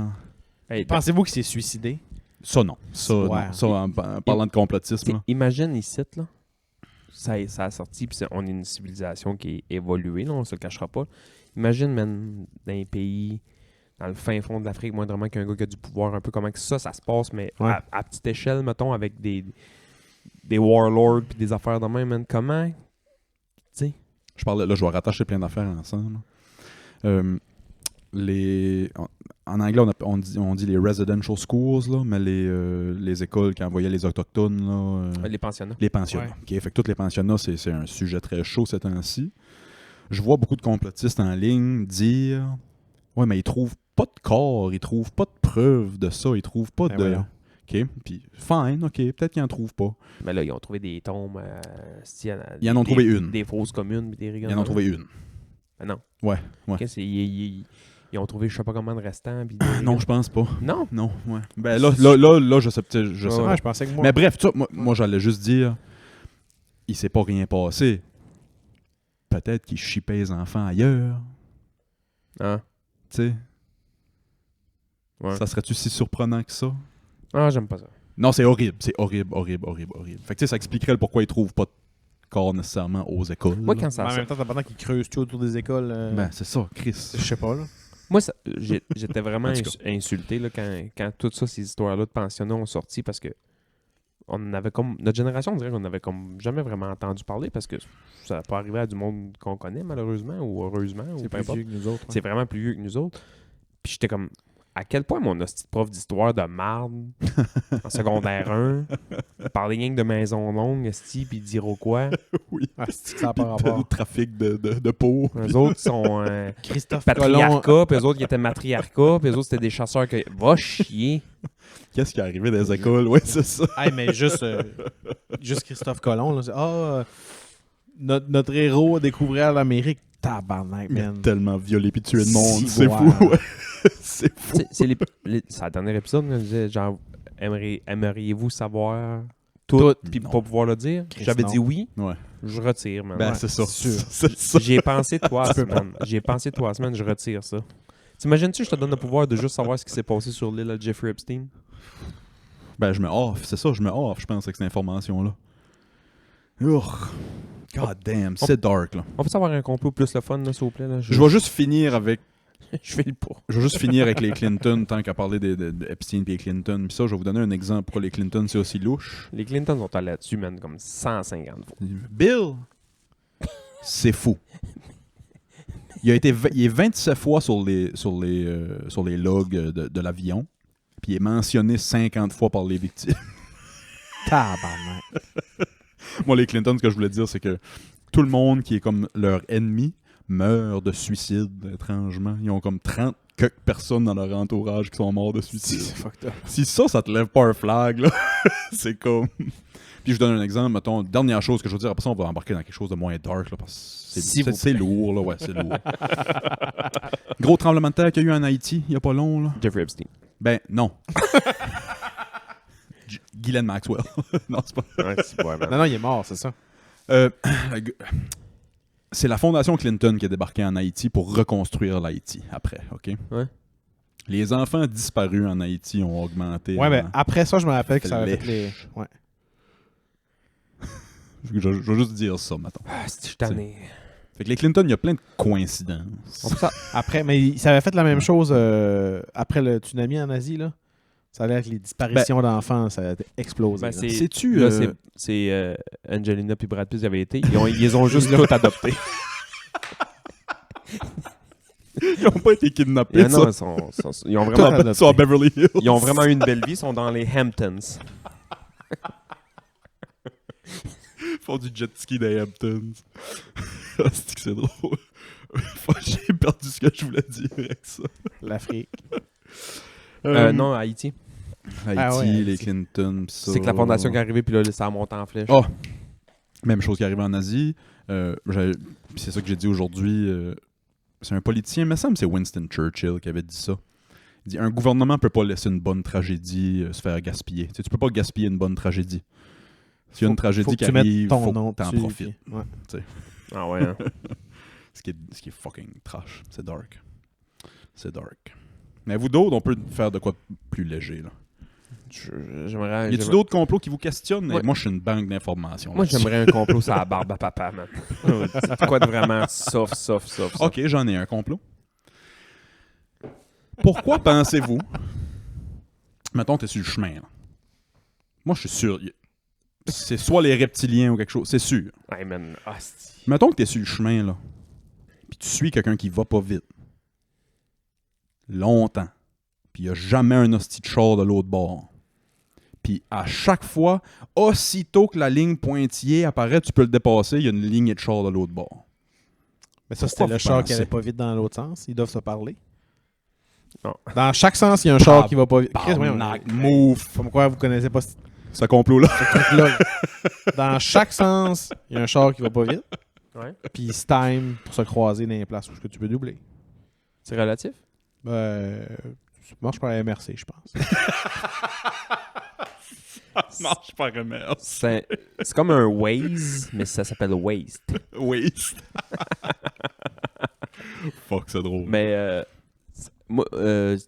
Hey, Pensez-vous qu'il s'est suicidé? Ça, non. Ça, Ouais. non. Ça en parlant de complotisme, là. imagine ici, là. Ça a sorti, puis on est une civilisation qui est évoluée, là, on se le cachera pas. Imagine, man, dans un pays, dans le fin fond de l'Afrique, moindrement qu'un gars qui a du pouvoir, un peu comment que ça se passe, mais Ouais. à petite échelle, mettons, avec des warlords puis des affaires de même, man. Comment? Tu sais? Je parlais, là, je vais rattacher plein d'affaires ensemble. En anglais, on dit les residential schools, là, mais les écoles qui envoyaient les autochtones, là, Les pensionnats. les pensionnats. Ouais. OK, fait que tous les pensionnats, c'est un sujet très chaud ces temps-ci. Je vois beaucoup de complotistes en ligne dire « Ouais, mais ils trouvent pas de corps, ils trouvent pas de preuves de ça, ils trouvent pas Ben de... voyons. » OK, puis fine, OK, peut-être qu'ils en trouvent pas. Mais là, ils ont trouvé des tombes. Ils en ont trouvé une. Des fausses communes. Puis des Ils rigoles. en ont trouvé une. Ah non. Ouais. Ok, ils ont trouvé je sais pas combien de restants. Puis des Non, je pense pas. Non. Non, ouais. Ben là, je sais peut-être... Je sais Ouais, pas. je pensais que moi... Mais bref, ça, moi j'allais juste dire, il s'est pas rien passé. Peut-être qu'il chipait les enfants ailleurs, Ah. tu sais. Ouais. Ça serait-tu si surprenant que ça? Ah, j'aime pas ça. Non, c'est horrible. C'est horrible. Fait que tu sais, ça expliquerait le pourquoi ils trouvent pas de corps nécessairement aux écoles. Moi, là. quand Mais ça en même temps, t'as pendant qu'ils creusent tout autour des écoles. Ben, c'est ça, Chris. Je sais pas, là. Moi, j'étais vraiment En tout insulté là, quand toutes ça, ces histoires-là de pensionnats ont sorti parce que on avait comme notre génération, on dirait qu'on avait comme jamais vraiment entendu parler parce que ça n'a pas arrivé à du monde qu'on connaît malheureusement ou heureusement ou C'est peu plus importe. vieux que nous autres. C'est vraiment plus vieux que nous autres. Puis j'étais comme à quel point mon hostie de prof d'histoire de marde en secondaire 1 parlait rien que de maison longue, esti, puis d'Iroquois. Oui. Ah, c'est que ça n'a pas Puis le rapport. trafic de peau. Eux autres sont Christophe Colomb. patriarcat, puis eux autres qui étaient matriarcat, puis eux autres c'était des chasseurs que... Va chier! Qu'est-ce qui est arrivé dans les écoles? Oui, c'est ça. Hey, mais juste Christophe Colomb. Là, notre héros a découvert l'Amérique. Tabarnak, Il a man. tellement violé puis tué le monde. C'est Ciboire. fou, ouais. C'est fou. C'est le dernier épisode, là, je disais, genre, aimeriez-vous savoir tout, Tout. puis Non. pas pouvoir le dire? Chris, J'avais non. dit oui, Ouais. je retire, man. Ben, Ouais, c'est ça. c'est sûr. C'est ça. J'y ai pensé 3 semaines. J'y ai pensé 3 semaines, je retire ça. T'imagines-tu, je te donne le pouvoir de juste savoir ce qui s'est passé sur l'île à Jeffrey Epstein? Ben, je me off. C'est ça, je me off, je pense, avec cette information-là. Ugh. God damn, c'est dark, là. On peut savoir un complot plus le fun, là, s'il vous plaît? Là? Je vais juste finir avec Je fais le pas. Je vais juste finir avec les Clinton, tant qu'à parler de Epstein et Clinton. Puis ça, je vais vous donner un exemple pourquoi les Clinton, c'est aussi louche. Les Clinton sont allés là-dessus, man, comme 150 fois. Bill, c'est fou. Il est 27 fois sur les logs de l'avion, puis il est mentionné 50 fois par les victimes. Tabarnak. Moi, les Clinton, ce que je voulais dire, c'est que tout le monde qui est comme leur ennemi meurt de suicide, étrangement. Ils ont comme 30 quelques personnes dans leur entourage qui sont morts de suicide. C'est fucked up. Si ça te lève pas un flag, là, c'est comme... Puis je donne un exemple, mettons, dernière chose que je veux dire, après ça, on va embarquer dans quelque chose de moins dark, là, parce que c'est lourd, là, ouais, c'est lourd. Gros tremblement de terre qu'il y a eu en Haïti, il y a pas long, là. Jeffrey Epstein. Ben, non. Ghislaine Maxwell. Non, c'est pas... Ouais, c'est ouais, man. Non, il est mort, c'est ça. C'est la fondation Clinton qui a débarqué en Haïti pour reconstruire l'Haïti après, OK? Ouais. Les enfants disparus en Haïti ont augmenté. Ouais, mais en- après ça, je me rappelle que ça avait fait les... Lèche. Ouais. Je vais juste dire ça, maintenant. Ah, c'est je suis tanné. Fait que les Clinton, il y a plein de coïncidences. On peut ça... Après, mais ça avait fait la même chose après le tsunami en Asie, là. Ça allait avec les disparitions d'enfants, ça a explosé. Ben, là. c'est- Sais-tu... Là, c'est Angelina puis Brad Pitt, ils avaient été. Ils les ont juste tout adoptés. Ils n'ont pas été kidnappés, Non, ça. ils ont vraiment adopté. Ils sont à Beverly Hills. Ils ont vraiment eu une belle vie, ils sont dans les Hamptons. Ils font du jet ski des Hamptons. C'est que c'est drôle. J'ai perdu ce que je voulais dire avec ça. L'Afrique. Non, Haïti. Haïti, Ah ouais, les Haïti. Clinton, pis ça. C'est que la fondation qui est arrivée, puis là, ça a monté en flèche. Oh. Même chose qui arrive en Asie. Pis c'est ça que j'ai dit aujourd'hui. C'est un politicien, mais ça me semble que c'est Winston Churchill qui avait dit ça. Il dit un gouvernement peut pas laisser une bonne tragédie se faire gaspiller. Tu sais, tu peux pas gaspiller une bonne tragédie. S'il y a une Faut tragédie que qui tu mettes arrive, ton faut nom que t'en dessus, profites. puis- ouais. Ah ouais, hein? Ce qui est fucking trash. C'est dark. C'est dark. Mais vous d'autres, on peut faire de quoi de plus léger, là. J'aimerais... Y a-tu d'autres complots qui vous questionnent? Ouais. Moi, je suis une banque d'informations. Moi, là-dessus. j'aimerais un complot sur la barbe à papa, man. C'est quoi de vraiment soft. Ok, j'en ai un complot. Pourquoi pensez-vous... Mettons, t'es sur le chemin, là. Moi, je suis sûr... C'est soit les reptiliens ou quelque chose, c'est sûr. Hey, man, hostie. Mettons que t'es sur le chemin, là, puis tu suis quelqu'un qui va pas vite. Longtemps. Puis il n'y a jamais un hostie de char de l'autre bord. Puis à chaque fois, aussitôt que la ligne pointillée apparaît, tu peux le dépasser, il y a une ligne de char de l'autre bord. Mais ça, Pourquoi c'était le vous char qui pensez? allait pas vite dans l'autre sens. Ils doivent se parler. Non. Dans chaque sens, il y a un char qui va pas vite. Chris, Barnac, voyons, move! Comme quoi, vous connaissez pas ce Ce complot-là. truc-là. Dans chaque sens, il y a un char qui va pas vite. Ouais. Puis il se time pour se croiser dans les places où tu peux doubler. C'est relatif? Ça marche par la MRC, je pense. marche pas remorse. C'est comme un Waze, mais ça s'appelle Waste. Waste. Fuck, c'est drôle. Mais moi,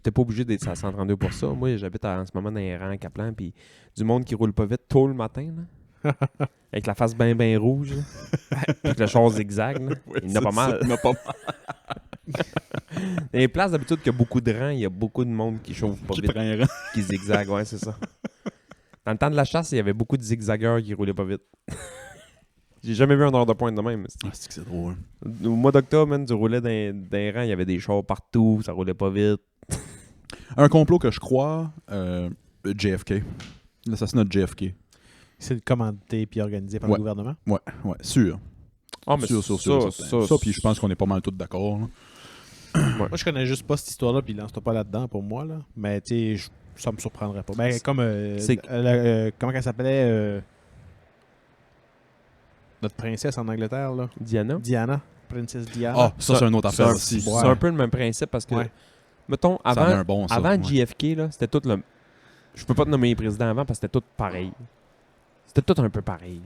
t'es pas obligé d'être à 132 pour ça. Moi, j'habite en ce moment dans les rangs à Caplan, puis du monde qui roule pas vite tôt le matin, là, avec la face bien rouge, là, puis que le char zigzag, là, il y en a pas mal. Il y en a pas mal. Dans les places d'habitude qu'il y a beaucoup de rangs, il y a beaucoup de monde qui chauffe pas Qui vite, prend un rang. qui zigzague, ouais, c'est ça. Dans le temps de la chasse, il y avait beaucoup de zigzagueurs qui roulaient pas vite. J'ai jamais vu un heure de pointe de même. Ah, c'est que c'est drôle. Au mois d'octobre, man, tu roulais dans les rangs, il y avait des chars partout, ça roulait pas vite. Un complot que je crois, JFK. L'assassinat de JFK. C'est commandé puis organisé par Ouais. le gouvernement. Ouais, sûr. Ah, mais sûr, ça, puis je pense qu'on est pas mal tous d'accord. Là. Moi, je connais juste pas cette histoire-là, puis lance-toi pas là-dedans pour moi. Là. Mais tu sais, ça me surprendrait pas. Ben, comme. Comment elle s'appelait notre princesse en Angleterre, là Diana. Diana. Princesse Diana. Ah, ça, c'est une autre affaire C'est aussi. Ouais. c'est un peu le même principe parce que, Ouais. mettons, Ça en a avant, un bon, ça. avant ouais. JFK, là, c'était tout le. Je peux pas te nommer les présidents avant parce que c'était tout pareil. C'était tout un peu pareil.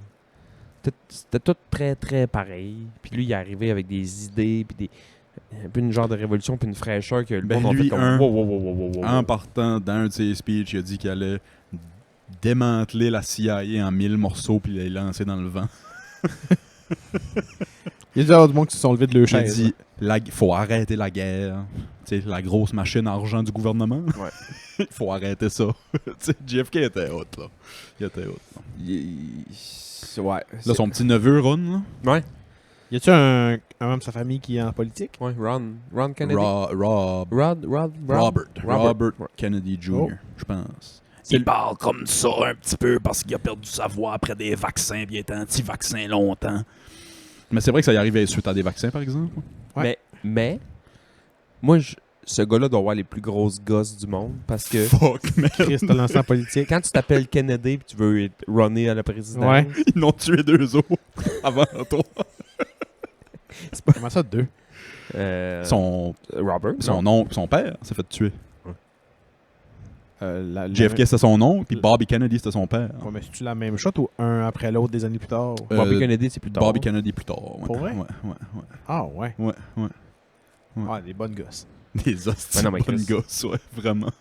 C'était tout très, très pareil. Puis lui, il est arrivé avec des idées, puis un peu une genre de révolution, puis une fraîcheur que le Ben, monde a lui, fait comme un- wow, wow, wow, wow, wow, wow. En partant, dans un de ses speeches, il a dit qu'il allait démanteler la CIA en 1000 morceaux puis les lancer dans le vent. Il y a déjà du monde qui se sont levés de leur Il a chaise. dit faut arrêter la guerre. Tu sais, la grosse machine à argent du gouvernement. Ouais. Il faut arrêter ça. Tu sais, JFK était hot, là. Il était hot. Là, Ouais. là son petit neveu, Ron, là. Ouais. Y a-tu un membre de sa famille qui est en politique? Ouais, Ron Kennedy. Robert Ouais. Kennedy Jr., Oh. je pense. Il parle comme ça un petit peu parce qu'il a perdu sa voix après des vaccins, bien été anti-vaccin longtemps. Mais c'est vrai que ça y arrivait suite à des vaccins, par exemple. Ouais. Mais moi, ce gars-là doit avoir les plus grosses gosses du monde parce que Fuck, man. Chris, t'as lancé en politique. quand tu t'appelles Kennedy et tu veux être runner à la présidence, Ouais. Ils n'ont tué 2 autres avant toi. Comment ça, 2? Robert, Son non. oncle, son père s'est fait tuer. JFK. JFK, c'était son oncle, puis Bobby Kennedy, c'était son père. Ouais, mais c'est-tu la même shot ou un après l'autre des années plus tard? Bobby Kennedy, c'est plus tard. Bobby Kennedy plus tard. Ouais. Pour vrai? Ouais. Ah ouais. Ouais. Ah, des bonnes gosses. Des hosties Ouais, non, mais bonnes Chris. gosses, ouais. Vraiment.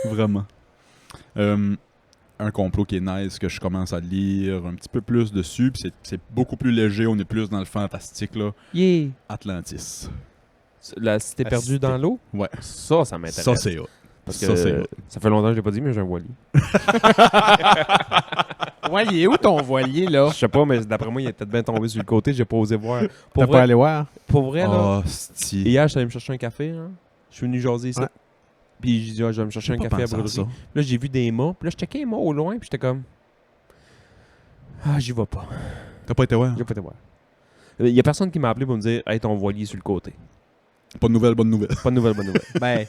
Vraiment. Un complot qui est nice, que je commence à lire un petit peu plus dessus, puis c'est beaucoup plus léger, on est plus dans le fantastique, là. Yeah! Atlantis. La cité La perdue cité. dans l'eau? Ouais. Ça m'intéresse. Ça, c'est hot. Parce ça, que c'est hot. ça fait longtemps que je l'ai pas dit, mais j'ai un voilier. Ouais, il est où ton voilier, là? Je sais pas, mais d'après moi, il est peut-être bien tombé sur le côté. J'ai pas osé voir. Pour T'as pas vrai, aller voir? pour vrai, là, Hostie. hier, je suis allé me chercher un café. Hein. Je suis venu jaser ici. Ouais. Puis j'ai dit, ah, je vais me chercher un café à brûlerie. Là, j'ai vu des mâts. Puis là, je checkais les mâts au loin. Puis j'étais comme, ah, j'y vais pas. T'as pas été voir? J'ai pas été voir. Il y a personne qui m'a appelé pour me dire, hey, ton voilier sur le côté. Pas de nouvelles, bonne nouvelle. Pas de nouvelles, bonne nouvelle. Ben,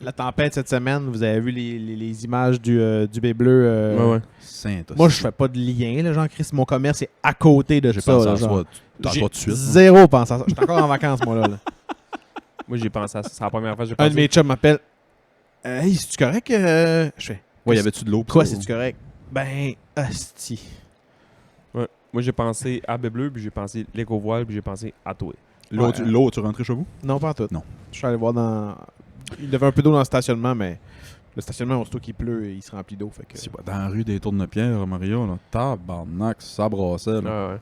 la tempête cette semaine, vous avez vu les images du baie bleu. Ouais, ouais. Moi, je fais pas de lien, là, Jean-Christ. Mon commerce est à côté de J'ai ça. pensé là, à genre. ça. T'en J'ai vas tout de suite. zéro pensé à ça. Je suis encore en vacances, moi, là. Moi, j'ai pensé à ça. C'est la première fois que j'ai Un de pensé. mes chums m'appelle. Hey, c'est-tu correct? Je fais. Ouais, y avait-tu de l'eau? Quoi, c'est-tu correct? Ben, hostie. Moi, j'ai pensé à baie bleu, puis j'ai pensé l'éco-voile, puis j'ai pensé à toi. L'eau, Ouais. tu rentré chez vous? Non, pas en tout. Non. Je suis allé voir dans. Il y avait un peu d'eau dans le stationnement, mais le stationnement, aussitôt qu'il pleut, il se remplit d'eau. Fait que... C'est pas dans la rue des Tournes-Pierre, Mario, là. Tabarnak, ça brassait, là. Ah ouais.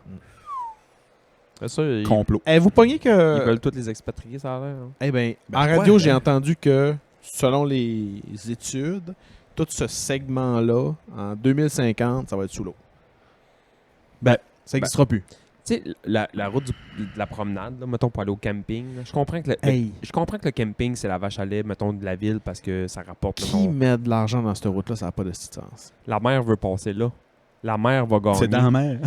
C'est ça, ils Complot. Vous pognez que. veulent tous les expatriés, ça a l'air. Hein. Eh ben, Ben, en ouais, radio, ben. j'ai entendu que, selon les études, tout ce segment-là, en 2050, ça va être sous l'eau. Ben, Ça n'existera plus. Tu sais, la route de la promenade, là, mettons, pour aller au camping, là, je comprends que je comprends que le camping, c'est la vache à lait, mettons, de la ville, parce que ça rapporte... Qui mettons, met de l'argent dans cette route-là, ça n'a pas de sens. la mer veut passer là. La mer va gagner. c'est dans la mer.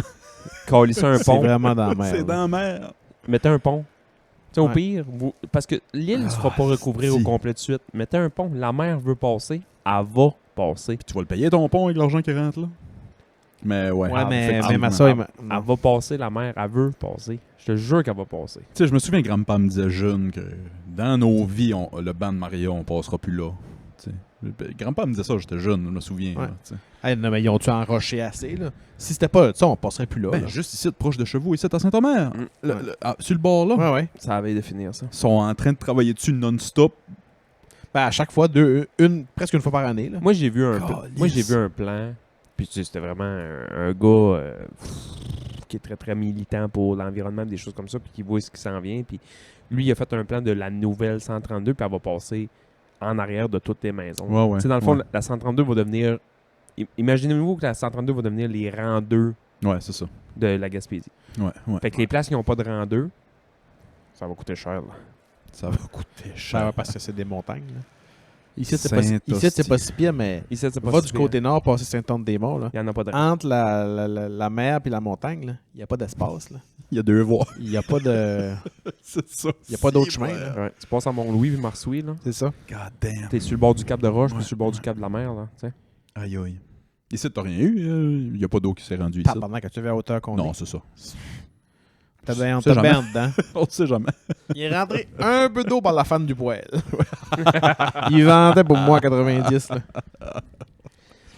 Calisser un C'est pont. vraiment dans la mer. C'est là. dans la mer. Mettez un pont. Tu sais, au Ouais. pire, parce que l'île ne se fera pas recouvrir au si. complet de suite. Mettez un pont. La mer veut passer. Elle va passer. Tu vas le payer ton pont avec l'argent qui rentre, là? Mais ouais. Ouais, mais effectivement. même à ça, il Elle va passer, la mer. Elle veut passer. Je te jure qu'elle va passer. Tu sais, je me souviens, grand-papa me disait jeune que dans nos vies, le banc de Maria, on passera plus là. Tu sais. Grand-papa me disait ça, j'étais jeune, je me souviens. Ouais. là, tu sais. Hey, non, mais ils ont-tu enroché assez, là? Si c'était pas ça, on passerait plus là. Ben, là. juste ici, proche de chez vous, ici, à Saint-Omer. Ouais. Sur le bord, là. Ouais, ouais. Ça avait de finir ça. Ils sont en train de travailler dessus non-stop. Ben, à chaque fois, presque une fois par année, là. Moi, j'ai vu un Calisse. moi j'ai vu un plan. Puis tu sais, c'était vraiment un gars qui est très très militant pour l'environnement, des choses comme ça, puis qui voit ce qui s'en vient. Puis lui, il a fait un plan de la nouvelle 132, puis elle va passer en arrière de toutes les maisons. Ouais, ouais. Tu sais, dans le fond, Ouais, la 132 va devenir. Imaginez-vous que la 132 va devenir les rangs 2 ouais c'est ça. de la Gaspésie. Ouais, ouais. Fait que les places qui n'ont pas de rang 2, ça va coûter cher. Là. Ça va coûter Ça cher. va parce que c'est des montagnes. Là. Ici, c'est pas Saint-Hostie. si pire, mais Ici, c'est pas va si du pire. côté nord, passer Saint-Anne-des-Monts. Là. Il y en a pas de. Entre la mer et la montagne, là, il n'y a pas d'espace. Là. Il y a 2 voies. Il n'y a pas de. C'est ça. Il y a pas d'autre chemin. Là. Ouais, tu passes à Mont-Louis puis Marsouis, là. C'est ça. God damn. T'es sur le bord du Cap de Roche Ouais, puis sur le bord du ouais. Cap de la Mer, là. Tu sais. Aïe aïe. Ici, t'as rien eu. Il n'y a pas d'eau qui s'est rendue ici. Pendant que tu vas à hauteur qu'on Non, est. c'est ça. T'as bien C'est jamais. dedans. On ne sait jamais. Il est rentré un peu d'eau par la fan du poêle. Il vendait pour moi à 90. Là.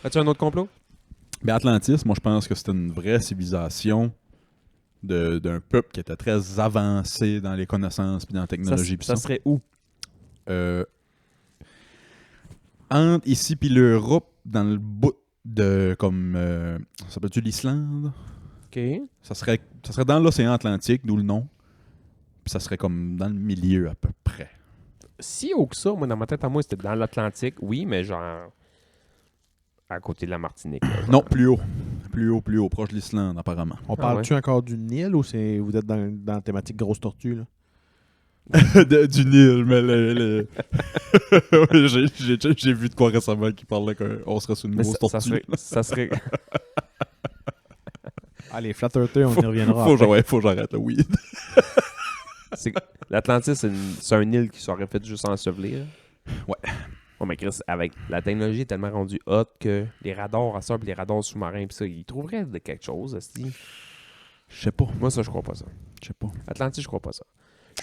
As-tu un autre complot? Mais Atlantis, moi, je pense que c'était une vraie civilisation d'un peuple qui était très avancé dans les connaissances et dans la technologie. pis Ça serait où? Entre ici puis l'Europe, dans le bout de, comme, ça s'appelle-tu l'Islande? OK. Ça serait dans l'océan Atlantique, d'où le nom. Puis ça serait comme dans le milieu à peu près. Si haut que ça, moi, dans ma tête à moi, c'était dans l'Atlantique, oui, mais genre à côté de la Martinique. là, genre. Non, plus haut. Plus haut, proche de l'Islande, apparemment. On parle-tu encore du Nil ou vous êtes dans la thématique grosse tortue? Là? Du Nil, mais Ouais, j'ai vu de quoi récemment qui parlait qu'on serait sur une Mais grosse tortue. ça serait Allez, Flat Earther, on y reviendra. Faut que j'arrête le weed. L'Atlantis, c'est un île qui serait fait juste ensevelir. Ouais. Oh, mais Chris, avec la technologie est tellement rendue haute que les radars à ça, puis les radars sous-marins, puis ça, ils trouveraient de quelque chose, esti. Je sais pas. Moi, ça, je crois pas ça. Je sais pas. Atlantis, je crois pas ça.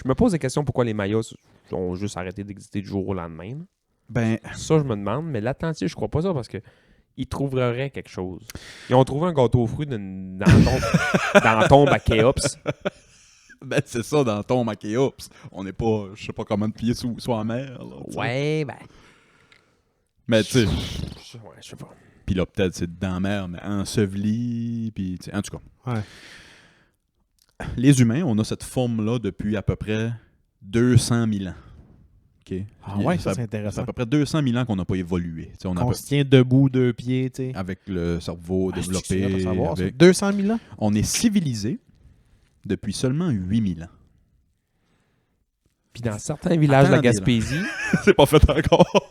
Je me pose des questions pourquoi les Mayas ont juste arrêté d'exister du jour au lendemain. là. Ben, Ça, je me demande, mais l'Atlantis, je crois pas ça parce que ils trouveraient quelque chose. Ils ont trouvé un gâteau aux fruits dans la tombe à Khéops. ben c'est ça, dans ton Makéops. On n'est pas, je sais pas comment te plier sous la mer. Là, t'sais. Ouais, ben. Mais tu sais, Ouais, je sais pas. puis là, peut-être c'est dans la mer, mais enseveli, puis en tout cas. Ouais. Les humains, on a cette forme-là depuis à peu près 200 000 ans. OK? Ah ouais, ça c'est Ça fait intéressant. à peu près 200 000 ans qu'on n'a pas évolué. T'sais, on a On se tient debout, 2 pieds, tu sais. avec le cerveau Ah, c'est développé. hot à savoir, ça. avec- 200 000 ans? On est civilisé depuis seulement 8 000 ans. Puis dans certains villages de la Attendez, là. Gaspésie, C'est pas fait encore.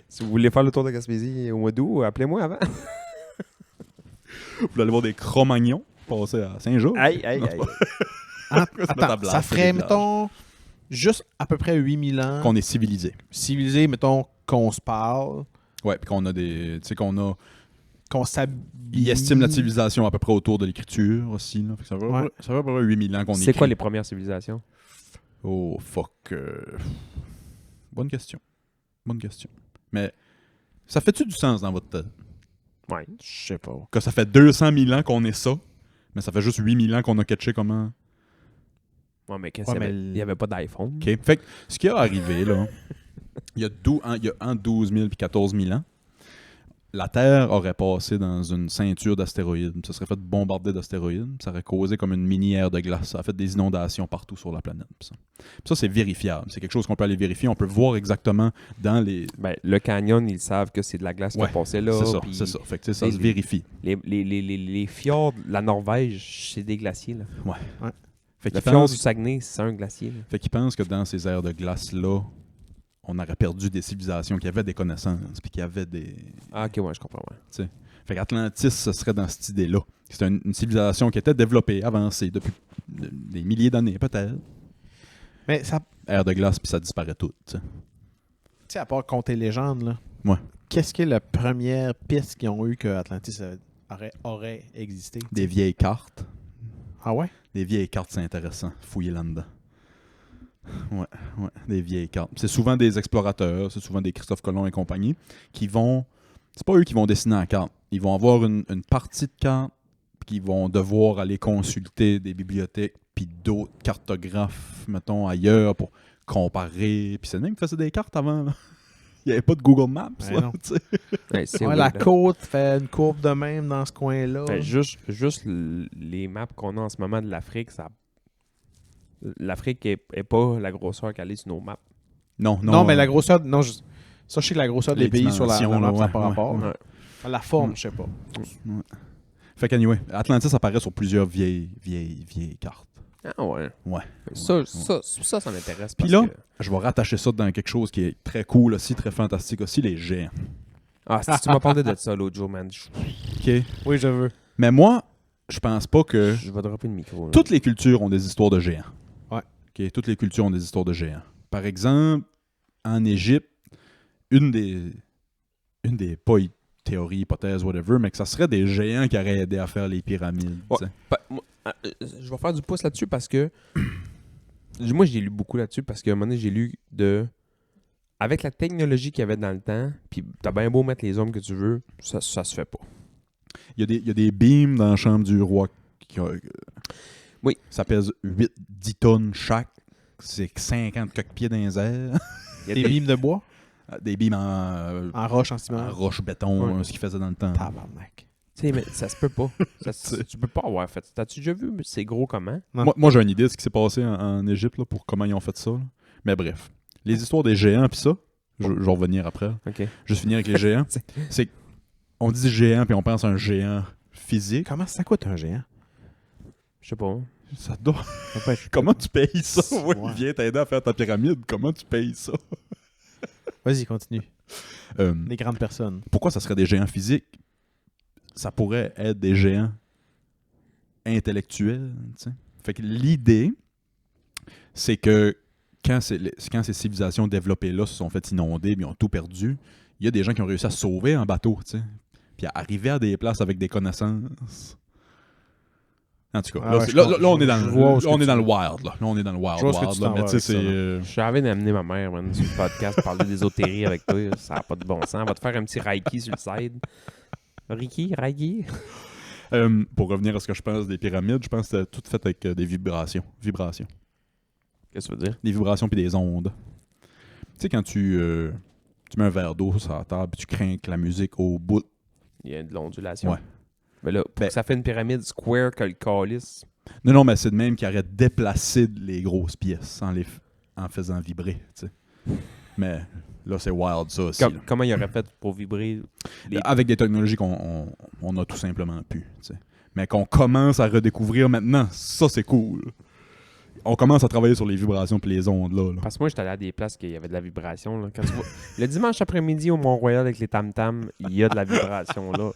si vous voulez faire le tour de Gaspésie au mois d'août, appelez-moi avant. Vous allez voir des Cro-Magnons passer à Saint-Jean. Aïe. Attends, ça ferait, mettons, juste à peu près 8000 ans. Qu'on est civilisé. Civilisé, mettons, qu'on se parle, Ouais, puis qu'on a des. Tu sais, qu'on a. qu'on s'habille. Ils estiment la civilisation à peu près autour de l'écriture aussi. Là. Fait que ça va Ouais. à peu près 8000 ans qu'on C'est écrit. quoi les premières civilisations? Oh, fuck. Bonne question. Bonne question. Mais ça fait-tu du sens dans votre tête? Ouais. Je sais pas. Que ça fait 200 000 ans qu'on est ça, mais ça fait juste 8000 ans qu'on a catché comment. Ouais, mais qu'est-ce Ouais, qu'il y avait? mais Il n'y avait pas d'iPhone. OK. Fait que ce qui est arrivé, là, il y a entre 12 000 et 14 000 ans, la Terre aurait passé dans une ceinture d'astéroïdes. Ça serait fait bombarder d'astéroïdes. Ça aurait causé comme une mini ère de glace. Ça a fait des inondations partout sur la planète. Puis ça, c'est vérifiable. C'est quelque chose qu'on peut aller vérifier. On peut voir exactement dans les... Ben, le canyon, ils savent que c'est de la glace qui a Ouais, passé là. c'est ça, puis c'est ça. Fait que, tu sais, ça les- se vérifie. Les fjords, la Norvège, c'est des glaciers. Là. Fait Le qu'ils fjord du pensent, Saguenay, c'est un glacier. Là. fait qu'ils pensent que dans ces aires de glace-là, on aurait perdu des civilisations qui avaient des connaissances, puis qui avaient des... Ah, ok, ouais, je comprends. Ouais. Fait qu'Atlantis, ce serait dans cette idée-là. C'est une civilisation qui était développée, avancée depuis des milliers d'années, peut-être. Mais ça, Ère de glace, puis ça disparaît tout. Tu sais. tu sais, à part compter légendes, là. Ouais. Qu'est-ce qui est la première piste qu'ils ont eu que Atlantis aurait existé? Des vieilles cartes. Ah ouais? Des vieilles cartes, c'est intéressant. Fouiller là-dedans. Ouais, des vieilles cartes. C'est souvent des explorateurs, c'est souvent des Christophe Colomb et compagnie, qui vont... C'est pas eux qui vont dessiner la carte. Ils vont avoir une partie de carte, puis qui vont devoir aller consulter des bibliothèques, puis d'autres cartographes, mettons, ailleurs, pour comparer. Puis c'est le même qui faisait des cartes avant, là. Il n'y avait pas de Google Maps, Ben là, non. tu sais. Ouais, c'est Ouais, weird, la là. côte fait une courbe de même dans ce coin-là. Ben, juste les maps qu'on a en ce moment de l'Afrique, ça... L'Afrique est pas la grosseur qu'elle est sur nos maps. Non, non, mais la grosseur... Non, ça, je sais que la grosseur Les des pays sur la dimensions, map, là, ça n'a ouais, pas rapport. ouais. là. La forme, je sais pas. Fait qu'anyway, Atlantis apparaît sur plusieurs vieilles cartes. Ah ouais. Ouais. Ça m'intéresse. Puis parce là, que- je vais rattacher ça dans quelque chose qui est très cool aussi, très fantastique aussi, les géants. Ah, si tu m'as parlé de ça l'autre jour, man, OK? Oui, je veux. Mais moi, je pense pas que... je vais dropper le micro. là. Toutes les cultures ont des histoires de géants. Ouais. OK? Toutes les cultures ont des histoires de géants. Par exemple, en Égypte, une des pas théories, hypothèses, whatever, mais que ça serait des géants qui auraient aidé à faire les pyramides. Ouais. tu sais. Je vais faire du pouce là-dessus parce que moi j'ai lu beaucoup là-dessus parce qu'à un moment donné j'ai lu avec la technologie qu'il y avait dans le temps, puis t'as bien beau mettre les hommes que tu veux, ça se fait pas. Il y a des beams dans la chambre du roi. Oui. Ça pèse 8-10 tonnes chaque. C'est 50 coque-pieds dans les airs. Des beams de bois Des beams en roche, en ciment. roche-béton, Ouais. ce qu'ils faisaient dans le temps. Tabarnak. Tu sais, mais ça se peut pas. Tu peux pas avoir fait ça. T'as-tu déjà vu c'est gros comment? Moi, j'ai une idée de ce qui s'est passé en Égypte là, pour comment ils ont fait ça. Là. Mais bref, les histoires des géants puis ça, je vais revenir après. Ok. Juste finir avec les géants. C'est on dit géant puis on pense à un géant physique. Comment ça coûte un géant? Je sais pas. Ça doit... Ça peut être- Comment tu payes ça? Ouais, Ouais. il vient t'aider à faire ta pyramide. Comment tu payes ça? Vas-y, continue. Euh, Les grandes personnes. pourquoi ça serait des géants physiques? Ça pourrait être des géants intellectuels. Tu sais. Fait que l'idée, c'est que quand ces civilisations développées-là se sont fait inonder, ils ont tout perdu, il y a des gens qui ont réussi à se sauver en bateau, tu sais, puis à arriver à des places avec des connaissances. En tout cas, Ah là, ouais, c'est- je là, vois- là, on est dans, je vois où ce que on est tu dans le veux. wild. Là, on est dans le wild, Je vois ce que wild, tu là, t'en mais vas tu sais, avec ça, c'est... là. Je suis arrivé d'amener ma mère man, sur le podcast parler d'ésotérie avec toi. Ça n'a pas de bon sens. On va te faire un petit Reiki sur le side. Reiki. pour revenir à ce que je pense des pyramides, je pense que c'était tout fait avec des vibrations. Qu'est-ce que tu veux dire? Des vibrations puis des ondes. Tu sais, quand tu mets un verre d'eau sur la table puis tu crains que la musique au bout. Il y a de l'ondulation. Ouais. Mais là, pour Ben- que ça fait une pyramide square que le calice. Non, mais c'est de même qui aurait déplacé les grosses pièces en faisant vibrer. Tu sais. Mais là, c'est wild ça aussi. là. Comment il aurait fait pour vibrer les... Avec des technologies qu'on a tout simplement pu. Tu sais. Mais qu'on commence à redécouvrir maintenant, ça c'est cool. On commence à travailler sur les vibrations puis les ondes là. Parce que moi, j'étais allé à des places qu'il y avait de la vibration. Là. Quand tu vois... Le dimanche après-midi au Mont-Royal avec les tam-tams, il y a de la vibration là.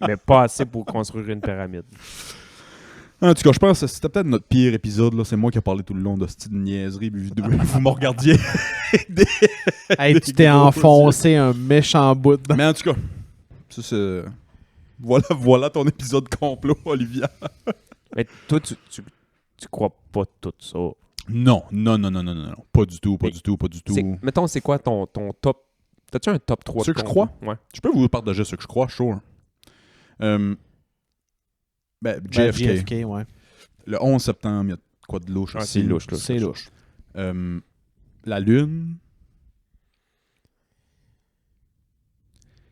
Mais pas assez pour construire une pyramide. En tout cas, je pense que c'était peut-être notre pire épisode. Là. C'est moi qui ai parlé tout le long de cette niaiserie. Puis vous me regardiez. Hey, tu t'es enfoncé un méchant bout dedans. Mais en tout cas, ça, c'est... Voilà ton épisode complot, Olivia. Mais toi, tu crois pas tout ça. Non. Pas du tout. Mettons, c'est quoi ton top... T'as-tu un top 3 Ce de que je complot? crois? Ouais. Je peux vous partager ce que je crois, sure. JFK. JFK, ouais. Le 11 septembre, il y a quoi de louche Ah, aussi. c'est louche, là. C'est louche. La Lune.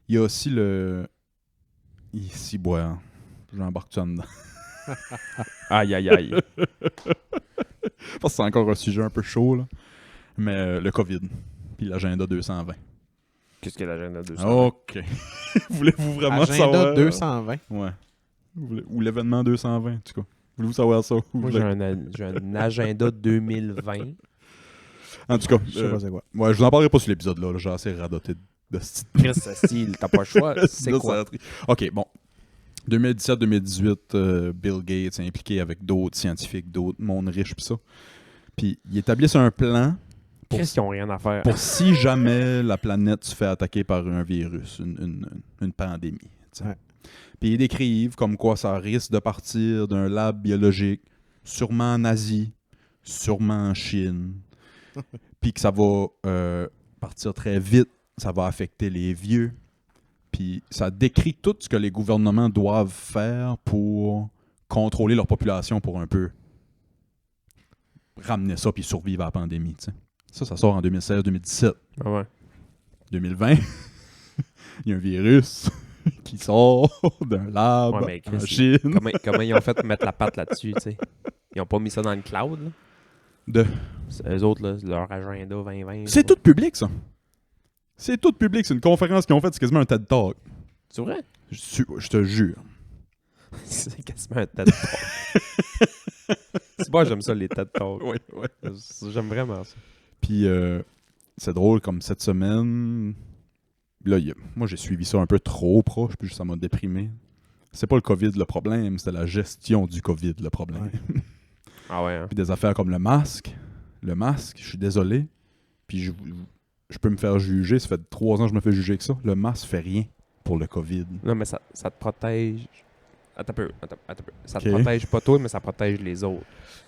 Il y a aussi le... Ici, boire. J'embarque ça dedans. Aïe, aïe, aïe. Je pense que c'est encore un sujet un peu chaud, là. Mais le COVID. Puis l'agenda 220. Qu'est-ce que l'agenda 200? OK. Voulez-vous vraiment Agenda savoir? 220. Ouais. Ou l'événement 220, en tout cas. Voulez-vous savoir ça? Moi, j'ai un agenda 2020. En tout cas, Je sais pas c'est quoi. ouais, je vous en parlerai pas sur l'épisode là. J'ai assez radoté de ce Chris, style, t'as pas le choix. C'est quoi? OK, bon. 2017-2018, Bill Gates est impliqué avec d'autres scientifiques, d'autres mondes riches pis ça. Puis ils établissent un plan Chris, ils ont rien à faire. pour si jamais la planète se fait attaquer par un virus, une pandémie. Tu sais. Ouais. Puis ils décrivent comme quoi ça risque de partir d'un lab biologique, sûrement en Asie, sûrement en Chine, puis que ça va partir très vite, ça va affecter les vieux. Puis ça décrit tout ce que les gouvernements doivent faire pour contrôler leur population pour un peu ramener ça puis survivre à la pandémie. Tu sais. Ça sort en 2016-2017. Ah ouais. 2020, il y a un virus qui sort d'un lab Ouais, mais Chris, en Chine. Comment ils ont fait pour mettre la patte là-dessus, tu sais? Ils ont pas mis ça dans le cloud, là? De... Eux autres, là, leur agenda 2020. C'est tout public, ça. C'est tout public. C'est une conférence qu'ils ont faite. C'est quasiment un TED Talk. C'est vrai? Je te jure. C'est quasiment un TED Talk. Moi, j'aime ça, les TED Talks. Oui, oui. J'aime vraiment ça. Puis c'est drôle, comme cette semaine, là, moi j'ai suivi ça un peu trop proche, puis ça m'a déprimé. C'est pas le COVID le problème, c'était la gestion du COVID le problème. Ouais. Ah ouais, hein? Puis des affaires comme le masque, je suis désolé, puis je peux me faire juger, ça fait 3 ans que je me fais juger que ça. Le masque fait rien pour le COVID. Non, mais ça te protège. Attends un peu. Ça te Ok. protège pas toi, mais ça protège les autres.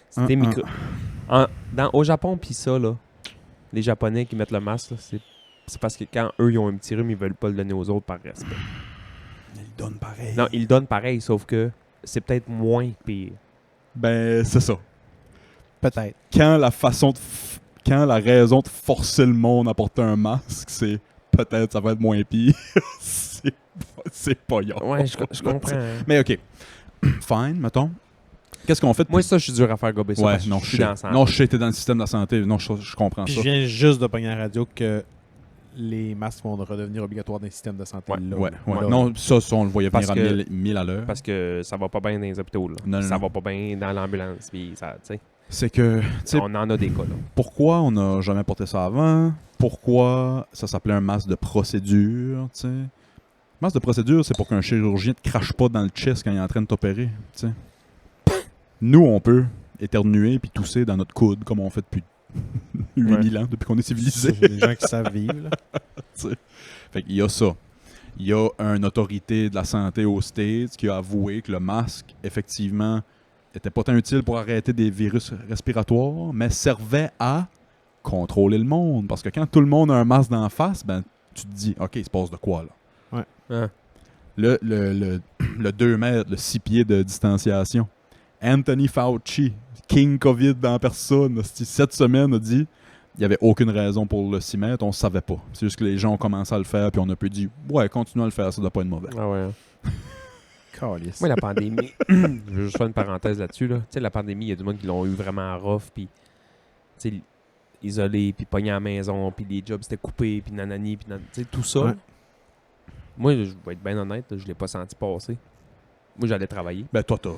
C'est des micro... Au Japon, pis ça, là, les Japonais qui mettent le masque, là, c'est parce que quand eux, ils ont un petit rhume, ils veulent pas le donner aux autres par respect. Il donne pareil. Non, ils le donnent pareil, sauf que c'est peut-être moins pire. Ben, c'est ça. Peut-être. Quand la raison de forcer le monde à porter un masque, c'est peut-être ça va être moins pire. c'est pas yon. Ouais, je comprends. hein. Mais ok. Fine, mettons. Qu'est-ce qu'on fait? Moi, ça, je suis dur à faire gober ça. Ouais, parce que non, je je suis sais. dans la santé. Non, je sais, t'es dans le système de la santé. Non, je comprends Puis ça. je viens juste de pogner à la radio que les masques vont redevenir obligatoires dans les systèmes de santé. Ouais. là. Ouais, ouais. Là. Non, ça, on le voyait venir Parce à que- 1000 à l'heure. Parce que ça va pas bien dans les hôpitaux. Là. Non, non, ça non. va pas bien dans l'ambulance. Puis ça, tu sais, C'est que, tu sais, on en a des cas. Là. pourquoi on n'a jamais porté ça avant? Pourquoi ça s'appelait un masque de procédure, tu sais? Masque de procédure, c'est pour qu'un chirurgien te crache pas dans le chest quand il est en train de t'opérer, tu sais. Nous, on peut éternuer puis tousser dans notre coude, comme on fait depuis 8000 ans, depuis qu'on est civilisé. C'est des gens qui savent vivre. Là. Fait qu'il y a ça. Il y a une autorité de la santé aux States qui a avoué que le masque, effectivement, était pas tant utile pour arrêter des virus respiratoires, mais servait à contrôler le monde. Parce que quand tout le monde a un masque d'en face, ben, tu te dis, OK, il se passe de quoi, là? Hein? Le 2 mètres, le 6 pieds de distanciation. Anthony Fauci, King COVID dans personne, cette semaine a dit il n'y avait aucune raison pour le 6 mètres, on ne savait pas. C'est juste que les gens ont commencé à le faire, puis on a pu dire ouais, continuez à le faire, ça doit pas être mauvais. Ah ouais. hein. Calisse. Moi, la pandémie, je veux juste faire une parenthèse là-dessus. Là. Tu sais, la pandémie, il y a du monde qui l'ont eu vraiment rough, puis tu sais, isolé, puis pogné à la maison, puis les jobs c'était coupé, puis nanani, puis tu sais, tout ça. Ouais. Moi, je vais être bien honnête, là, je l'ai pas senti passer. Moi, j'allais travailler. Ben, toi, t'as.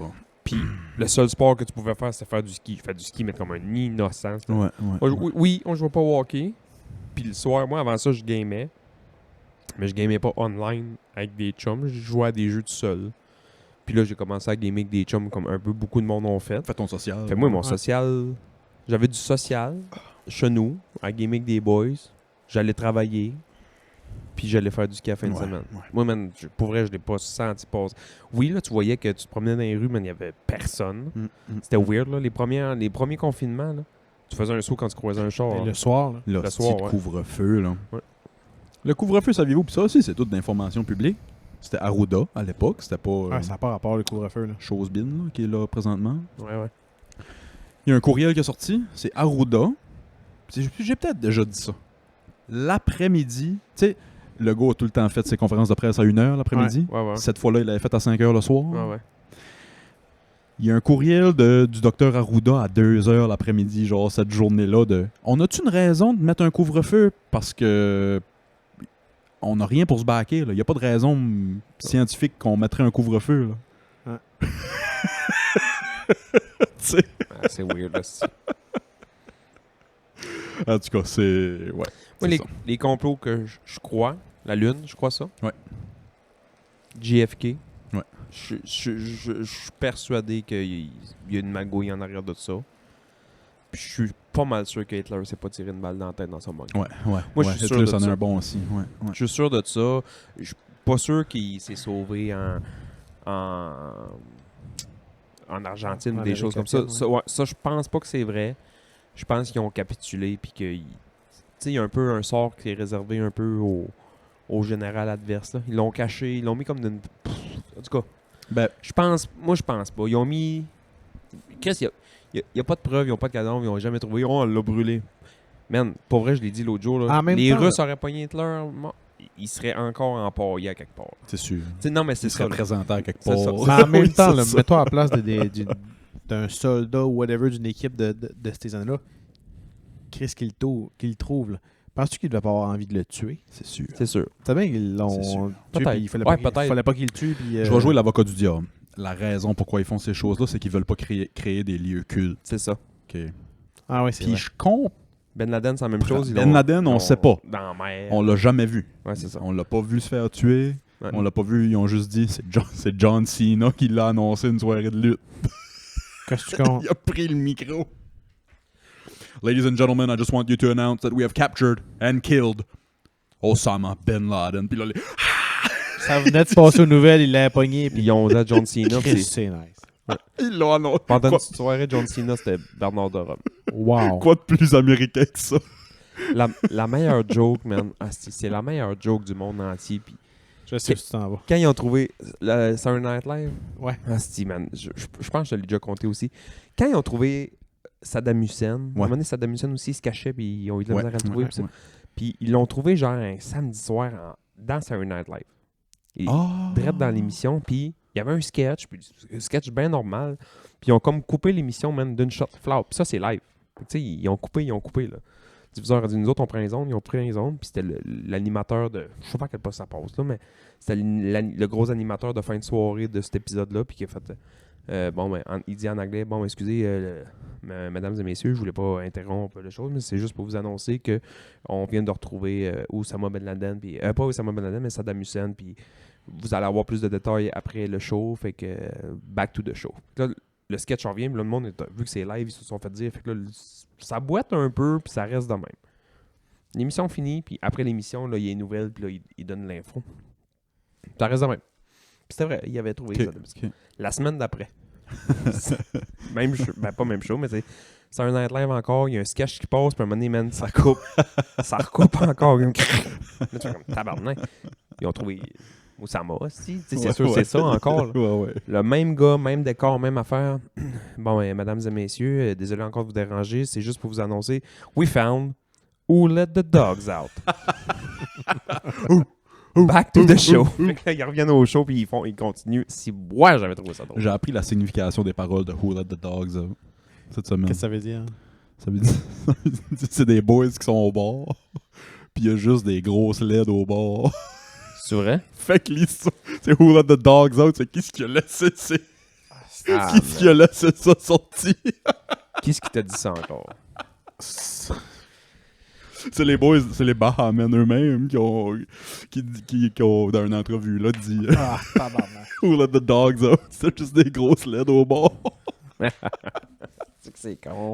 Puis le seul sport que tu pouvais faire, c'était faire du ski. Je fais du ski, mais comme un innocent. Ouais, Moi, oui, on jouait pas au hockey. Puis le soir, moi, avant ça, je gamais. Mais je gamais pas online avec des chums. Je jouais à des jeux tout seul. Puis là, j'ai commencé à gamer avec des chums comme un peu beaucoup de monde ont fait. Fais ton social. Fait moi, mon Ouais. social... J'avais du social chez nous, à gamer avec des boys. J'allais travailler. Puis j'allais faire du ski à la fin de Ouais, semaine. ouais. Moi, man, pour vrai, je l'ai pas senti passer. Oui, là, tu voyais que tu te promenais dans les rues, mais il n'y avait personne. C'était weird, là. Les premiers confinements, là. Tu faisais un saut quand tu croisais un char. Et hein. le soir, là. Là, Le c'est soir, le ouais. couvre-feu, là. Ouais. Le couvre-feu, saviez-vous? Puis ça aussi, c'est toute d'information publique. C'était Arruda à l'époque. C'était pas Ouais, ça n'a pas rapport le couvre-feu. Là. Chose Bin, là, qui est là présentement. Ouais. Il y a un courriel qui est sorti, c'est Arruda. J'ai peut-être déjà dit ça. L'après-midi, tu sais, le gars a tout le temps fait ses conférences de presse à 1h l'après-midi. Ouais. Cette fois-là, il l'avait fait à 5h le soir. Ouais. Il y a un courriel du docteur Arruda à 2h l'après-midi, genre cette journée-là, de « On a-tu une raison de mettre un couvre-feu? Parce que on n'a rien pour se baquer. Il n'y a pas de raison scientifique qu'on mettrait un couvre-feu. là. Ouais. Tu sais. Ah, c'est weird, là. En tout cas, c'est... Ouais. Moi, c'est ça. les complots que je crois, la Lune, je crois ça. Ouais. JFK. Ouais. Je suis persuadé qu'il y a une magouille en arrière de ça. Puis je suis pas mal sûr que Hitler s'est pas tiré une balle dans la tête dans son moment. Ouais. Moi, je suis sûr Hitler, de c'en est ça. un bon aussi. Ouais. Je suis sûr de ça. Je suis pas sûr qu'il s'est sauvé en Argentine ou En des Amérique choses comme ça. latine, Ça, je pense pas que c'est vrai. Je pense qu'ils ont capitulé puis que tu sais, il y a un peu un sort qui est réservé un peu au général adverse. Là. Ils l'ont caché, ils l'ont mis comme d'une... En tout cas, Ben, je pense pas. Ils ont mis... Qu'est-ce qu'il y a pas de preuves, ils ont pas de cadavre, ils ont jamais trouvé. On l'a brûlé. Man, pour vrai, je l'ai dit l'autre jour. Là, En même les temps, Russes auraient pogné Hitler, il serait encore empaillé à quelque part. c'est sûr. T'sais, non, mais c'est Il ça. serait là. présenté à quelque C'est part. ça. Mais en même Oui, temps, c'est là, ça. mets-toi à la place d'un soldat ou whatever d'une équipe de ces années-là. Chris qu'il le trouve. Là. Penses-tu qu'il devait pas avoir envie de le tuer? C'est sûr. C'est sûr. C'est bien qu'ils C'est sûr. l'ont tué, Peut-être. puis il fallait Ouais, pas peut-être. fallait pas qu'il le tue. Puis, Je vais jouer l'avocat du diable. la raison pourquoi ils font ces choses-là, c'est qu'ils veulent pas créer des lieux cultes. C'est ça. OK. Ah oui, c'est Puis vrai. je comprends. Ben Laden, c'est la même chose. Ben Laden, on sait pas. Dans la mer. On l'a jamais vu. Ouais, c'est ça. On l'a pas vu se faire tuer. Ouais. On l'a pas vu. Ils ont juste dit c'est John Cena qui l'a annoncé une soirée de lutte. Qu'est-ce que tu comptes? Il a pris le micro. Ladies and gentlemen, I just want you to announce that we have captured and killed Osama Bin Laden. Puis là, Ça venait de se passer aux nouvelles, il l'a pogné. Puis Puis ils ont dit à John Cena. Chris, puis c'est nice. ils l'ont annoncé. pendant Quoi, une soirée, John Cena, c'était Bernard de Rome. Wow. quoi de plus américain que ça? La meilleure joke, man. C'est la meilleure joke du monde entier. Puis Je sais où tu t'en vas. quand ils ont trouvé le Saturday Night Live, Ouais. man, je pense que je l'ai déjà compté aussi. Quand ils ont trouvé Saddam Hussein, à un moment donné, Saddam Hussein aussi se cachait, puis ils ont eu de la misère à le trouver. Puis ça. Puis ils l'ont trouvé genre un samedi soir dans Saturday Night Live. Et direct dans l'émission, puis il y avait un sketch, puis un sketch bien normal. Puis ils ont comme coupé l'émission, man, d'une shot flat. Puis ça, c'est live. Tu sais, ils ont coupé, là. Le diffuseur a dit, nous autres, on prend les ondes, ils ont pris les ondes, puis c'était l'animateur de... Je sais pas à quel poste ça passe, là, mais c'était le gros animateur de fin de soirée de cet épisode-là, puis qui a fait... il dit en anglais, bon, excusez, mesdames et messieurs, je voulais pas interrompre les choses, mais c'est juste pour vous annoncer que on vient de retrouver Osama Ben Laden, puis pas Osama Ben Laden, mais Saddam Hussein, puis vous allez avoir plus de détails après le show, fait que back to the show. Là, le sketch en revient, puis là, le monde, vu que c'est live, ils se sont fait dire, fait que là, ça boite un peu, puis ça reste de même. L'émission finit, puis après l'émission, là, il y a une nouvelle, puis là, il donne l'info. Ça reste de même. Puis c'était vrai, il avait trouvé ça. La semaine d'après. Même show, ben pas même show, mais c'est un Night Live encore, il y a un sketch qui passe, puis à un moment donné, man, ça coupe. Ça recoupe encore. Là, tu fais comme tabarnak. Ils ont trouvé Oussama aussi. C'est sûr, c'est ça encore. Là. Le même gars, même décor, même affaire. Bon, mesdames et messieurs, désolé encore de vous déranger, c'est juste pour vous annoncer, we found who let the dogs out. Back to the show. Fait que là, ils reviennent au show puis ils continuent. Si moi j'avais trouvé ça drôle. J'ai appris la signification des paroles de Who Let the Dogs Out cette semaine. Qu'est-ce que ça veut dire? Ça veut dire c'est des boys qui sont au bord, puis il y a juste des grosses LED au bord. C'est vrai? Fait que l'histoire, c'est Who Let the Dogs Out, c'est qui ce qui a laissé qui a laissé ça sorti? Qui est-ce qui t'a dit ça encore? C'est les boys, c'est les Bahamen eux-mêmes qui ont dans une entrevue là dit Ah, tabarnak. Who Let the Dogs Out, c'est juste des grosses LED au bord. C'est que c'est con.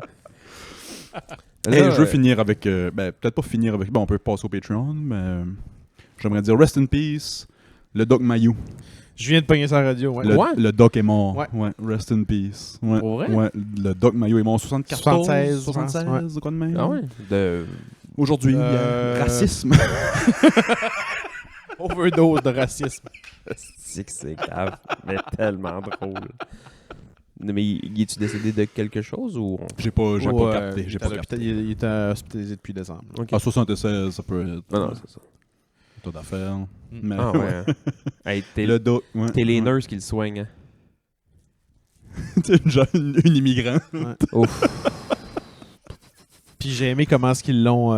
Hey, je veux finir avec peut-être pas finir avec, bon on peut passer au Patreon, mais j'aimerais dire rest in peace le Doc Mayou. Je viens de pogner sa radio. Ouais. Le Doc est mort. Ouais. Rest in peace. Ouais. Pour vrai? Ouais, le Doc Mayou est mort en 74, 76, quoi de même. Ah ouais? Aujourd'hui, racisme. Overdose de racisme. C'est que c'est grave, mais tellement drôle. Mais il est-tu décédé de quelque chose ou... J'ai pas capté. Il était hospitalisé depuis décembre. Okay. À 76, ça peut être Non, c'est ça. tout d'affaires. Mais Ah ouais. Hey, le Doc, ouais. t'es les nurses qui le soignent. C'est une immigrant. Ouais. Ouf. Puis j'ai aimé comment est-ce qu'ils l'ont...